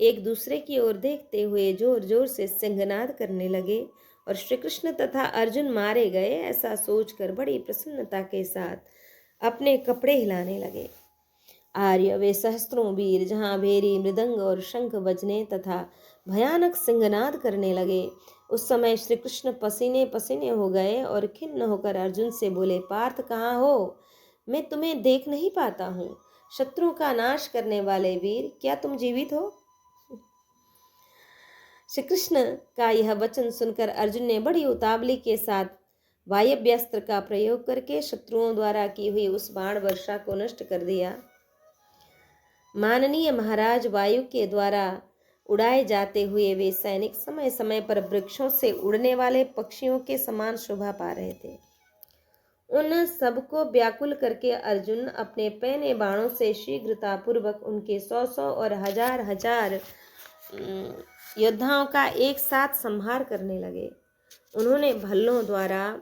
A: एक दूसरे की ओर देखते हुए जोर जोर से सिंहनाद करने लगे और श्री कृष्ण तथा अर्जुन मारे गए ऐसा सोचकर बड़ी प्रसन्नता के साथ अपने कपड़े हिलाने लगे। आर्य, वे सहस्त्रों वीर जहाँ भेरी, मृदंग और शंख बजने तथा भयानक सिंहनाद करने लगे, उस समय श्री कृष्ण पसीने पसीने हो गए और खिन्न होकर अर्जुन से बोले, पार्थ कहाँ हो? मैं तुम्हें देख नहीं पाता हूँ। शत्रुओं का नाश करने वाले वीर, क्या तुम जीवित हो? श्री कृष्ण का यह वचन सुनकर अर्जुन ने बड़ी उतावली के साथ वायव्यास्त्र का प्रयोग करके शत्रुओं द्वारा की हुई उस बाण वर्षा को नष्ट कर दिया। माननीय महाराज वायु के द्वारा उड़ाए जाते हुए वे सैनिक समय समय पर वृक्षों से उड़ने वाले पक्षियों के समान शोभा पा रहे थे। उन सबको व्याकुल करके अर्जुन अपने पैने बाणों से शीघ्रतापूर्वक उनके 100 और हजार योद्धाओं का एक साथ संहार करने लगे। उन्होंने भल्लों द्वारा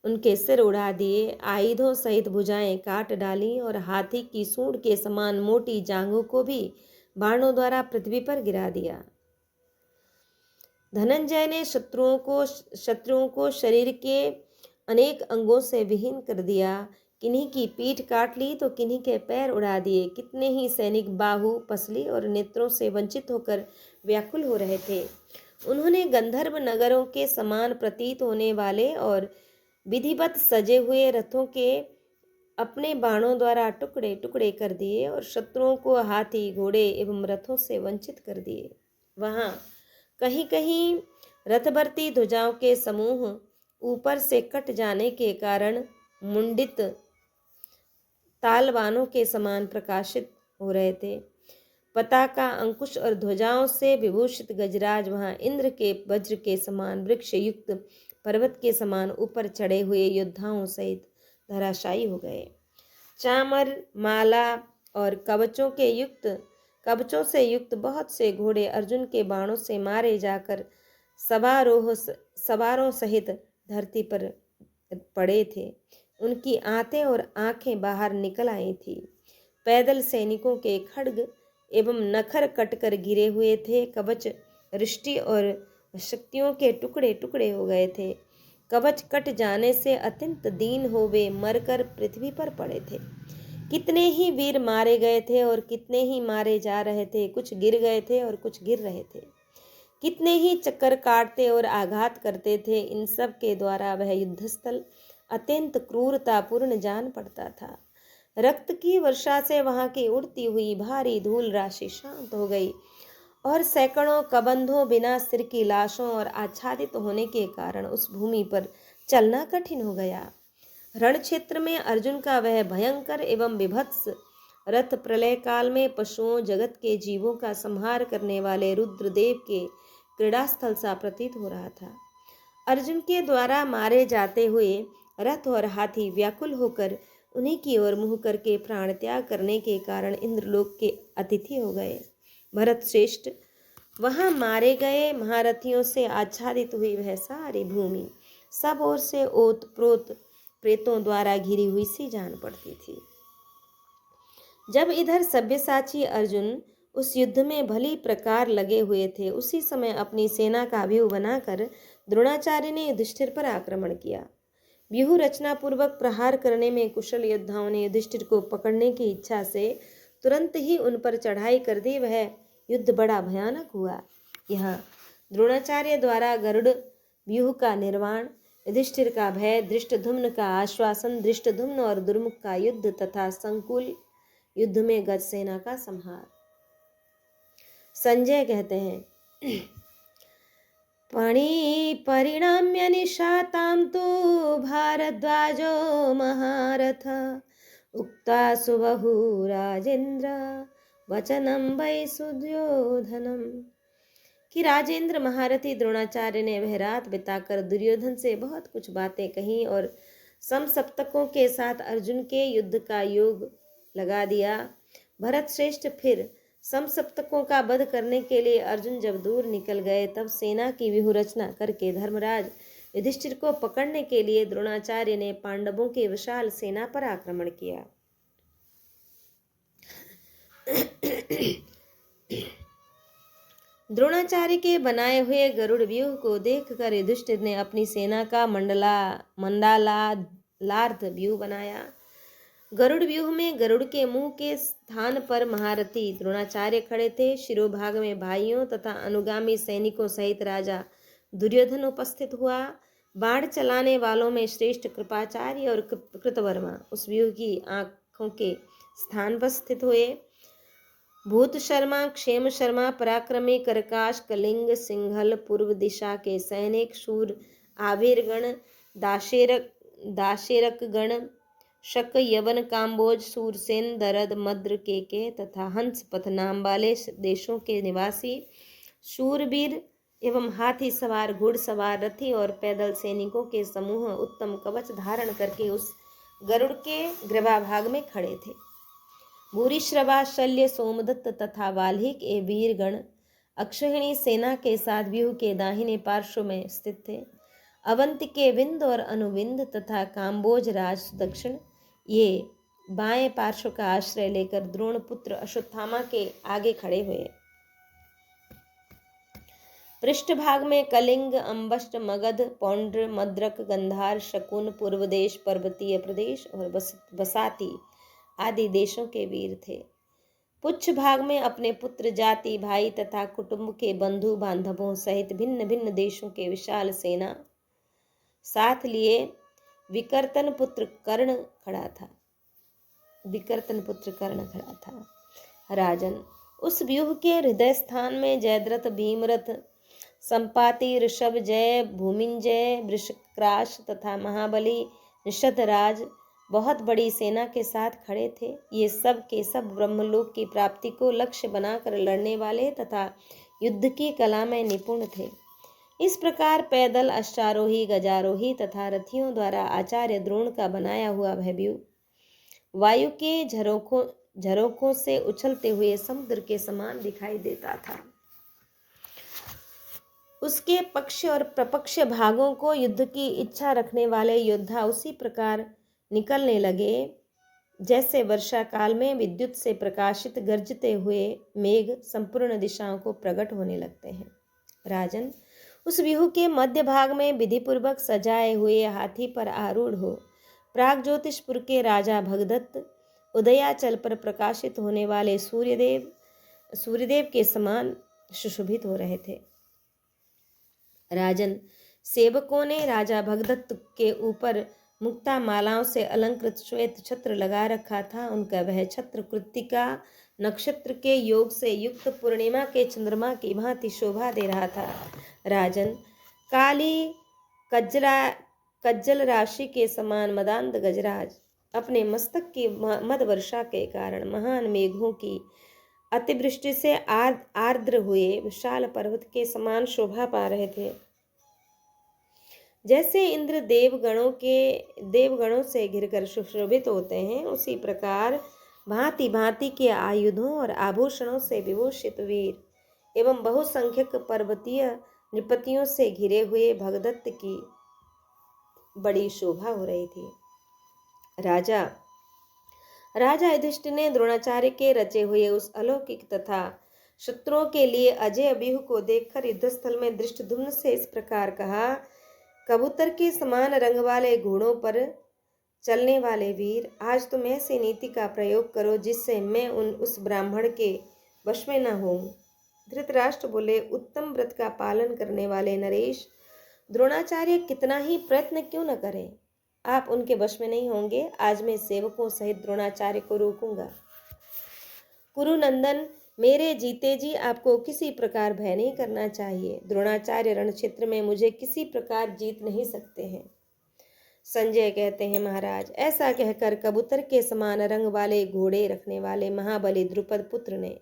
A: उनके सिर उड़ा दिए, आयुधों सहित भुजाएं काट डाली और हाथी की सूंड के समान मोटी जांघों को भी बाणों द्वारा पृथ्वी पर गिरा दिया। धनंजय ने शत्रुओं को शरीर के अनेक अंगों से विहीन कर दिया। किन्हीं की पीठ काट ली तो किन्हीं के पैर उड़ा दिए। कितने ही सैनिक बाहु, पसली और नेत्रों से वंचित होकर व्याकुल हो रहे थे। उन्होंने गंधर्व नगरों के समान प्रतीत होने वाले और विधिवत सजे हुए रथों के अपने बाणों द्वारा टुकड़े टुकड़े कर दिए और शत्रुओं को हाथी, घोड़े एवं रथों से वंचित कर दिए। वहां कहीं कहीं रथभर्ती ध्वजाओं के समूह ऊपर से कट जाने के कारण मुंडित तालवानों के समान प्रकाशित हो रहे थे। पताका, अंकुश और ध्वजाओं से विभूषित गजराज वहां इंद्र के वज्र के समान वृक्ष युक्त पर्वत के समान ऊपर चढ़े हुए योद्धाओं सहित धराशायी हो गए। चामर, माला और कवचों से युक्त बहुत से घोड़े अर्जुन के बाणों से मारे जाकर सवारों सहित धरती पर पड़े थे। उनकी आंतें और आंखें बाहर निकल आई थी। पैदल सैनिकों के खड्ग एवं नखर कटकर गिरे हुए थे। कवच रिष्टि और शक्तियों के टुकड़े टुकड़े हो गए थे। कवच कट जाने से अत्यंत दीन हो वे मरकर पृथ्वी पर पड़े थे। कितने ही वीर मारे गए थे और कितने ही मारे जा रहे थे। कुछ गिर गए थे और कुछ गिर रहे थे। कितने ही चक्कर काटते और आघात करते थे। इन सब के द्वारा वह युद्धस्थल अत्यंत क्रूरतापूर्ण जान पड़ता था। रक्त की वर्षा से वहां की उड़ती हुई भारी धूल राशि शांत हो गई और सैकड़ों कबंधों बिना सिर की लाशों और आच्छादित होने के कारण उस भूमि पर चलना कठिन हो गया। रण क्षेत्र में अर्जुन का वह भयंकर एवं विभत्स रथ प्रलय काल में पशुओं जगत के जीवों का संहार करने वाले रुद्रदेव के क्रीड़ास्थल सा प्रतीत हो रहा था। अर्जुन के द्वारा मारे जाते हुए रथ और हाथी व्याकुल होकर उन्हीं की ओर मुंह करके प्राण त्याग करने के कारण इंद्रलोक के अतिथि हो गए। भरत श्रेष्ठ, वहां मारे गए महारथियों से आच्छादित हुई वह सारी भूमि सब ओर से ओत प्रोत प्रेतों द्वारा घिरी हुई सी जान पड़ती थी। जब इधर सब्यसाची अर्जुन उस युद्ध में भली प्रकार लगे हुए थे, उसी समय अपनी सेना का व्यूह बनाकर द्रोणाचार्य ने युधिष्ठिर पर आक्रमण किया। व्यूह रचना पूर्वक प्रहार करने में कुशल योद्धाओं ने युधिष्ठिर को पकड़ने की इच्छा से तुरंत ही उन पर चढ़ाई कर दी। वह युद्ध बड़ा भयानक हुआ। यहाँ द्रोणाचार्य द्वारा गरुड़ व्यूह का निर्माण, युधिष्ठिर का भय, धृष्टद्युम्न का आश्वासन, धृष्टद्युम्न और दुर्मुख का युद्ध तथा संकुल युद्ध में गज सेना का संहार। संजय कहते हैं, पणि परिणाम्य निशातां तु भारद्वाजो महारथ उक्ता सुबहु राजेंद्र वचनम वै सुद्योधनम। कि राजेंद्र महारथी द्रोणाचार्य ने वह रात बिताकर दुर्योधन से बहुत कुछ बातें कहीं और समसप्तकों के साथ अर्जुन के युद्ध का योग लगा दिया। भरत श्रेष्ठ, फिर समसप्तकों का वध करने के लिए अर्जुन जब दूर निकल गए, तब सेना की व्यूह रचना करके धर्मराज युधिष्ठिर को पकड़ने के लिए द्रोणाचार्य ने पांडवों की विशाल सेना पर आक्रमण किया। द्रोणाचार्य के बनाए हुए गरुड़ व्यूह को देखकर युधिष्ठिर ने अपनी सेना का मंडालार्ध व्यूह बनाया। गरुड़ व्यूह में गरुड़ के मुंह के स्थान पर महारथी द्रोणाचार्य खड़े थे। शिरोभाग में भाइयों तथा अनुगामी सैनिकों सहित राजा दुर्योधन उपस्थित हुआ। बाण चलाने वालों में श्रेष्ठ कृपाचार्य और कृतवर्मा उस व्यूह की आंखों के स्थान पर स्थित हुए। भूत शर्मा, क्षेम शर्मा, पराक्रमी करकाश, कलिंग, सिंहल, पूर्व दिशा के सैनिक, शूर, आवीरगण, दाशेरक गण, शक, यवन, काम्बोज, सूरसेन, दरद, मद्र, केके तथा हंसपथ नाम वाले देशों के निवासी शूरवीर एवं हाथी सवार, घुड़सवार, रथी और पैदल सैनिकों के समूह उत्तम कवच धारण करके उस गरुड़ के ग्रीवाभाग में खड़े थे। भूरिश्रवा, शल्य, सोमदत्त तथा वाल्हीक ए वीरगण अक्षहिणी सेना के साथ व्यूह के दाहिने पार्श्व में स्थित थे। अवंती के विंद और अनुविंद तथा काम्बोज राज दक्षिण ये बाएं पार्श्व का आश्रय लेकर द्रोण पुत्र अश्वत्थामा के आगे खड़े हुए। पृष्ठभाग में कलिंग, अम्बष्ट, मगध, पौंड्र, मद्रक, गंधार, शकुन, पूर्व देश, पर्वतीय प्रदेश और बसाती आदि देशों के वीर थे। पुच्छ भाग में अपने पुत्र, जाति, भाई तथा कुटुंब के बंधु बांधवों सहित भिन्न भिन्न देशों के विशाल सेना साथ लिए विकर्तन पुत्र कर्ण खड़ा था। राजन, उस व्यूह के हृदय स्थान में जयद्रथ, भीमरथ, संपाति, ऋषभ, जय, भूमिंजय, वृषक्राश तथा महाबली निषधराज बहुत बड़ी सेना के साथ खड़े थे। ये सब के सब ब्रह्मलोक की प्राप्ति को लक्ष्य बनाकर लड़ने वाले तथा युद्ध की कला में निपुण थे। इस प्रकार पैदल, अश्वारोही, गजारोही तथा रथियों द्वारा आचार्य द्रोण का बनाया हुआ भयव्यूह वायु के झरोखों से उछलते हुए समुद्र के समान दिखाई देता था। उसके पक्ष और प्रपक्ष भागों को युद्ध की इच्छा रखने वाले योद्धा उसी प्रकार निकलने लगे जैसे वर्षा काल में विद्युत से प्रकाशित गरजते हुए मेघ संपूर्ण दिशाओं को प्रकट होने लगते हैं। राजन, उस व्यूह के मध्य भाग में विधिपूर्वक सजाए हुए हाथी पर आरूढ़ हो प्राग ज्योतिषपुर के राजा भगदत्त उदयाचल पर प्रकाशित होने वाले सूर्यदेव के समान सुशोभित हो रहे थे। राजन, सेवकों ने राजा भगदत्त के ऊपर मुक्ता मालाओं से अलंकृत श्वेत छत्र लगा रखा था। उनका वह छत्र कृत्तिका नक्षत्र के योग से युक्त पूर्णिमा के चंद्रमा की भांति शोभा दे रहा था। राजन, काली कज्जल राशि के समान मदांध गजराज अपने मस्तक की मद वर्षा के कारण महान मेघों की अतिवृष्टि से आर्द्र हुए विशाल पर्वत के समान शोभा पा रहे थे। जैसे इंद्र देवगणों से घिरकर सुशोभित होते हैं, उसी प्रकार भांति भांति के आयुधों और आभूषणों से विभूषित वीर एवं बहुसंख्यक पर्वतीय नृपतियों से घिरे हुए भगदत्त की बड़ी शोभा हो रही थी। राजा युधिष्ठिर ने द्रोणाचार्य के रचे हुए उस अलौकिक तथा शत्रुओं के लिए अजय व्यूह को देखकर युद्धस्थल में धृष्टद्युम्न से इस प्रकार कहा, कबूतर के समान रंग वाले घोड़ों पर चलने वाले वीर, आज तुम ऐसी नीति का प्रयोग करो जिससे मैं उस ब्राह्मण के वश में न होऊं। धृतराष्ट्र बोले, उत्तम व्रत का पालन करने वाले नरेश, द्रोणाचार्य कितना ही प्रयत्न क्यों न करें, आप उनके वश में नहीं होंगे। आज मैं सेवकों सहित द्रोणाचार्य को रोकूंगा। कुरुनंदन, मेरे जीते जी आपको किसी प्रकार भय नहीं करना चाहिए। द्रोणाचार्य रण क्षेत्र में मुझे किसी प्रकार जीत नहीं सकते हैं। संजय कहते हैं, महाराज, ऐसा कहकर कबूतर के समान रंग वाले घोड़े रखने वाले महाबली द्रुपद पुत्र ने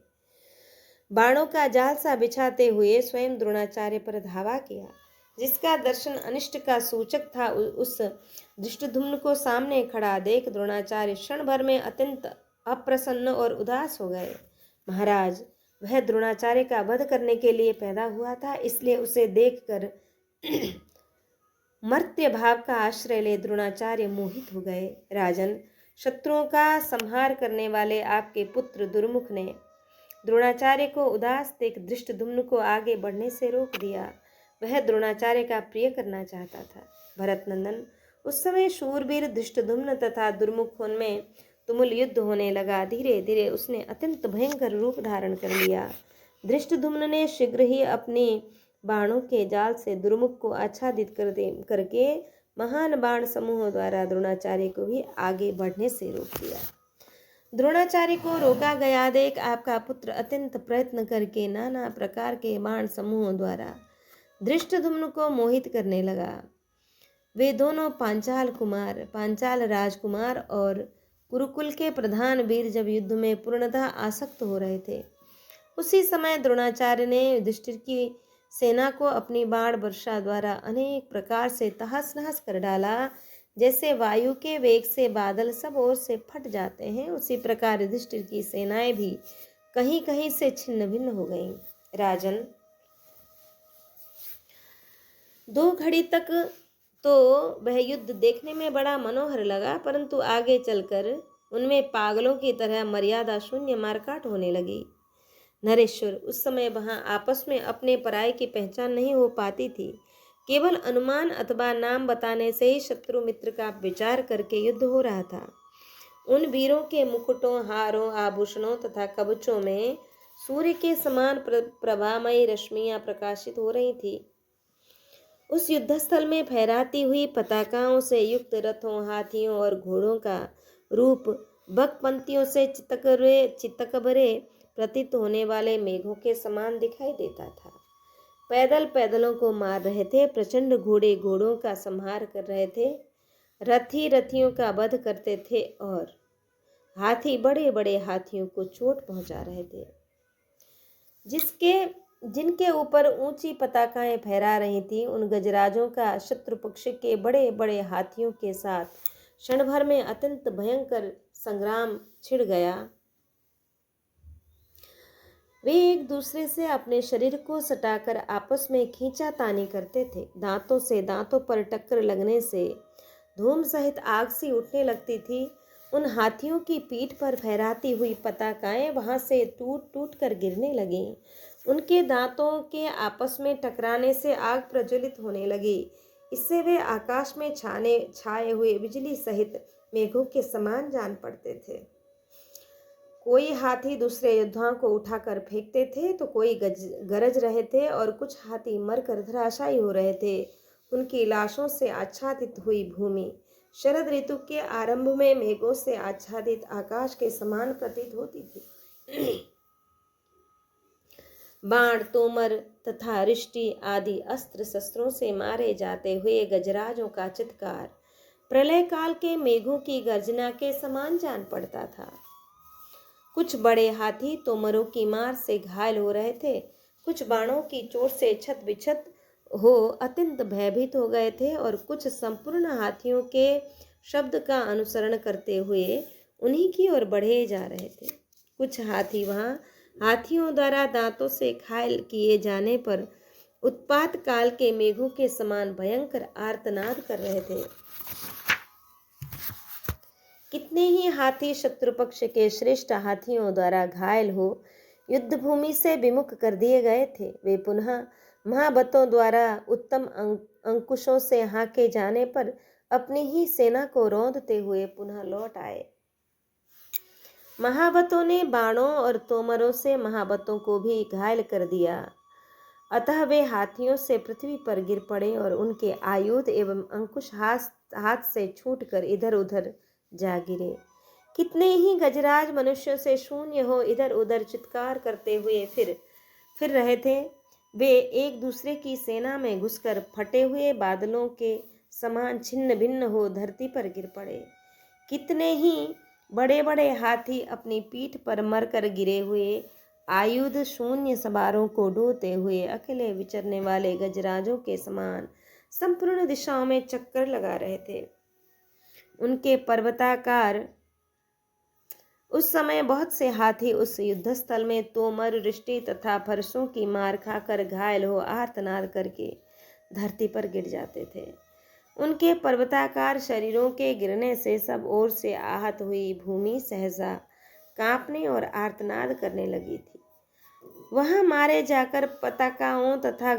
A: बाणों का जाल सा बिछाते हुए स्वयं द्रोणाचार्य पर धावा किया, जिसका दर्शन अनिष्ट का सूचक था। उस धृष्टद्युम्न को सामने खड़ा देख द्रोणाचार्य क्षण भर में अत्यंत अप्रसन्न और उदास हो गए। महाराज, वह द्रोणाचार्य का वध करने के लिए पैदा हुआ था, इसलिए उसे देखकर मर्त्य भाव का आश्रय ले द्रोणाचार्य मोहित हो गए। राजन, शत्रुओं का संहार करने वाले आपके पुत्र दुर्मुख ने द्रोणाचार्य को उदास देख धृष्टद्युम्न को आगे बढ़ने से रोक दिया। वह द्रोणाचार्य का प्रिय करना चाहता था। भरतनंदन, उस समय शूरवीर धृष्टद्युम्न तथा दुर्मुख में तुमुल युद्ध होने लगा। धीरे धीरे उसने अत्यंत भयंकर रूप धारण कर लिया। धृष्टद्युम्न ने शीघ्र ही अपनी बाणों के जाल से दुर्मुख को आच्छादित करके महान बाण समूहों द्वारा द्रोणाचार्य को भी आगे बढ़ने से रोक दिया। द्रोणाचार्य को रोका गया देख आपका पुत्र अत्यंत प्रयत्न करके नाना प्रकार के बाण समूहों द्वारा धृष्टद्युम्न को मोहित करने लगा। वे दोनों पांचाल राजकुमार और कुरुकुल के प्रधान वीर जब युद्ध में पूर्णतः आसक्त हो रहे थे, उसी समय द्रोणाचार्य ने युधिष्ठिर की सेना को अपनी बाण वर्षा द्वारा अनेक प्रकार से तहस नहस कर डाला। जैसे वायु के वेग से बादल सब ओर से फट जाते हैं, उसी प्रकार युधिष्ठिर की सेनाएं भी कहीं कहीं से छिन्न भिन्न हो गईं। राजन, 2 घड़ी तक तो वह युद्ध देखने में बड़ा मनोहर लगा, परंतु आगे चलकर उनमें पागलों की तरह मर्यादा शून्य मारकाट होने लगी। नरेश्वर, उस समय वहां आपस में अपने पराये की पहचान नहीं हो पाती थी। केवल अनुमान अथवा नाम बताने से ही शत्रु मित्र का विचार करके युद्ध हो रहा था। उन वीरों के मुकुटों, हारों, आभूषणों तथा कवचों में सूर्य के समान प्रभामयी रश्मियां प्रकाशित हो रही थी। उस युद्धस्थल में फहराती हुई पताकाओं से युक्त रथों, हाथियों और घोड़ों का रूप बकपंक्तियों से चितकबरे प्रतीत होने वाले मेघों के समान दिखाई देता था। पैदलों को मार रहे थे, प्रचंड घोड़ों का संहार कर रहे थे। रथी रथियों का वध करते थे और हाथी बड़े बड़े हाथियों को चोट पहुंचा रहे थे, जिसके जिनके ऊपर ऊंची पताकाएं फहरा रही थी। उन गजराजों का शत्रु पक्ष के बड़े बड़े हाथियों के साथ क्षण भर में अत्यंत भयंकर संग्राम छिड़ गया। वे एक दूसरे से अपने शरीर को सटाकर आपस में खींचातानी करते थे। दांतों से दांतों पर टक्कर लगने से धूम सहित आग सी उठने लगती थी। उन हाथियों की पीठ पर फहराती हुई पताकाएं वहां से टूट टूट कर गिरने लगीं। उनके दांतों के आपस में टकराने से आग प्रज्वलित होने लगी। इससे वे आकाश में छाए हुए बिजली सहित मेघों के समान जान पड़ते थे। कोई हाथी दूसरे योद्धाओं को उठाकर फेंकते थे तो कोई गरज रहे थे और कुछ हाथी मरकर धराशायी हो रहे थे। उनकी लाशों से आच्छादित हुई भूमि शरद ऋतु के आरंभ में मेघों से आच्छादित आकाश के समान प्रतीत होती थी। बाण, तोमर तथा रिष्टि आदि अस्त्र शस्त्रों से मारे जाते हुए गजराजों का चित्कार प्रलय काल के मेघों की गर्जना के समान जान पड़ता था। कुछ बड़े हाथी तोमरों की मार से घायल हो रहे थे, कुछ बाणों की चोट से छत बिछत हो अत्यंत भयभीत हो गए थे और कुछ संपूर्ण हाथियों के शब्द का अनुसरण करते हुए उन्हीं की ओर बढ़े जा रहे थे। कुछ हाथी वहां हाथियों द्वारा दांतों से घायल किए जाने पर उत्पात काल के मेघों के समान भयंकर आर्तनाद कर रहे थे। कितने ही हाथी शत्रु पक्ष के श्रेष्ठ हाथियों द्वारा घायल हो युद्ध भूमि से विमुख कर दिए गए थे। वे पुनः महाबतों द्वारा उत्तम अंकुशों से हाके जाने पर अपनी ही सेना को रौंदते हुए पुनः लौट आए। महाबतों ने बाणों और तोमरों से महाबतों को भी घायल कर दिया। अतः वे हाथियों से पृथ्वी पर गिर पड़े और उनके आयुध एवं अंकुश हाथ से छूटकर इधर उधर जा गिरे। कितने ही गजराज मनुष्यों से शून्य हो इधर उधर चित्कार करते हुए फिर रहे थे। वे एक दूसरे की सेना में घुसकर फटे हुए बादलों के समान छिन्न भिन्न हो धरती पर गिर पड़े। कितने ही बड़े बड़े हाथी अपनी पीठ पर मरकर गिरे हुए आयुध शून्य सवारों को ढोते हुए अकेले विचरने वाले गजराजों के समान संपूर्ण दिशाओं में चक्कर लगा रहे थे। उनके पर्वताकार उस समय बहुत से हाथी उस युद्धस्थल में तोमर, रिष्टि तथा फरसों की मार खाकर घायल हो आर्तनाद करके धरती पर गिर जाते थे। उनके पर्वताकार शरीरों के गिरने से सब ओर से आहत हुई भूमि सहसा कांपने और आर्तनाद करने लगी थी। वहां मारे जाकर पताकाओं तथा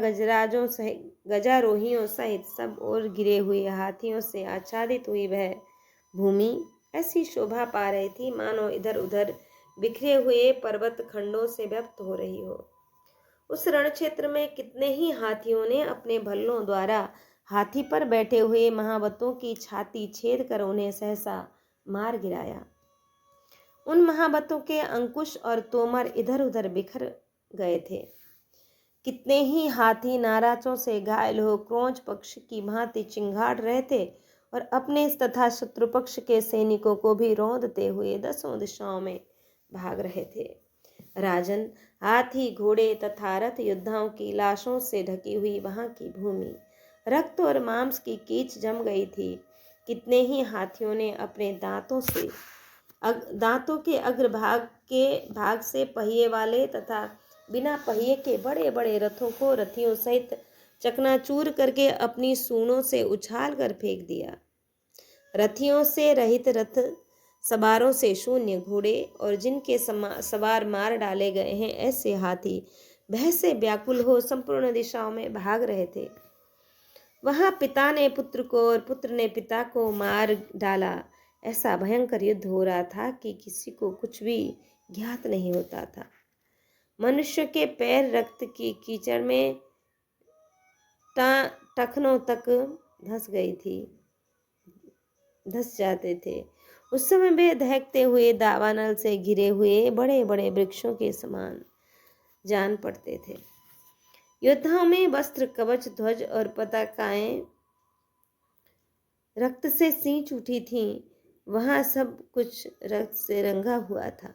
A: गजारोहियों सहित सब ओर गिरे हुए हाथियों से आच्छादित हुई वह भूमि ऐसी शोभा पा रही थी मानो इधर उधर बिखरे हुए पर्वत खंडों से व्याप्त हो रही हो। उस रण क्षेत्र में कितने ही हाथियों ने अपने भल्लों द्वारा हाथी पर बैठे हुए महाबतों की छाती छेद कर उन्हें सहसा मार गिराया। उन महाबतों के अंकुश और तोमर इधर उधर बिखर गए थे। कितने ही हाथी नाराजों से घायल हो क्रोंच पक्ष की भांति चिंगाड़ रहे थे और अपने तथा शत्रु पक्ष के सैनिकों को भी रौंदते हुए दसों दिशाओं में भाग रहे थे। राजन, हाथी, घोड़े तथा रथ योद्धाओं की लाशों से ढकी हुई वहां की भूमि रक्त और मांस की कीच जम गई थी। कितने ही हाथियों ने अपने दांतों के भाग से पहिए वाले तथा बिना पहिए के बड़े बड़े रथों को रथियों सहित चकनाचूर करके अपनी सूंडों से उछाल कर फेंक दिया। रथियों से रहित रथ, सवारों से शून्य घोड़े और जिनके सवार मार डाले गए हैं ऐसे हाथी भय से व्याकुल हो संपूर्ण दिशाओं में भाग रहे थे। वहां पिता ने पुत्र को और पुत्र ने पिता को मार डाला। ऐसा भयंकर युद्ध हो रहा था कि किसी को कुछ भी ज्ञात नहीं होता था। मनुष्य के पैर रक्त की कीचड़ में टखनों तक धस जाते थे। उस समय वे दहकते हुए दावानल से घिरे हुए बड़े बड़े वृक्षों के समान जान पड़ते थे। योद्धाओं में वस्त्र, कवच, ध्वज और पताकाएं रक्त से सींच उठी थीं, वहां सब कुछ रक्त से रंगा हुआ था।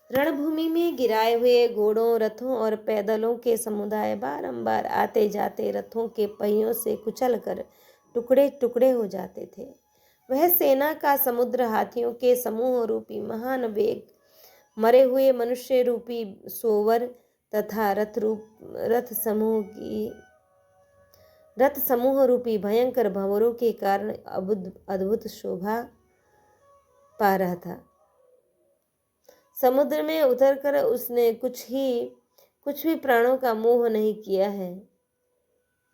A: रणभूमि में गिराए हुए घोड़ों, रथों और पैदलों के समुदाय बारंबार आते जाते रथों के पहियों से कुचलकर टुकड़े टुकड़े हो जाते थे। वह सेना का समुद्र हाथियों के समूह रूपी महान वेग, मरे हुए मनुष्य रूपी सोवर तथा रथ समूह रूपी भयंकर भंवरों के कारण अद्भुत शोभा पा रहा था। समुद्र में उतरकर उसने कुछ भी प्राणों का मोह नहीं किया है,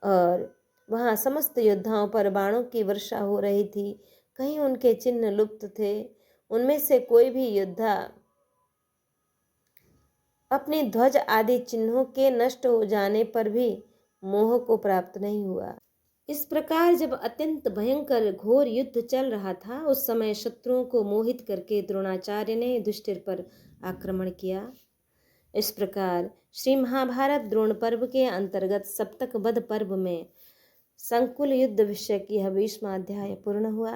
A: और वहां समस्त योद्धाओं पर बाणों की वर्षा हो रही थी। कहीं उनके चिन्ह लुप्त थे। उनमें से कोई भी योद्धा अपनी ध्वज आदि चिन्हों के नष्ट हो जाने पर भी मोह को प्राप्त नहीं हुआ। इस प्रकार जब अत्यंत भयंकर घोर युद्ध चल रहा था, उस समय शत्रुओं को मोहित करके द्रोणाचार्य ने युधिष्ठिर पर आक्रमण किया। इस प्रकार श्री महाभारत द्रोण पर्व के अंतर्गत सप्तक वध पर्व में संकुल युद्ध विषय की 20वां अध्याय पूर्ण हुआ।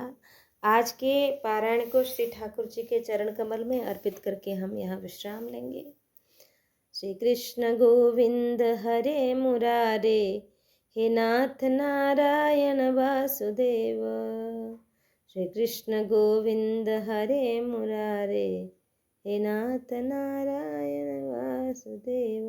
A: आज के पारायण को श्री ठाकुर जी के चरण कमल में अर्पित करके हम यहाँ विश्राम लेंगे। श्री कृष्ण गोविंद हरे मुरारे, हे नाथ नारायण वासुदेव। श्री कृष्ण गोविंद हरे मुरारे, हे नाथ नारायण वासुदेव।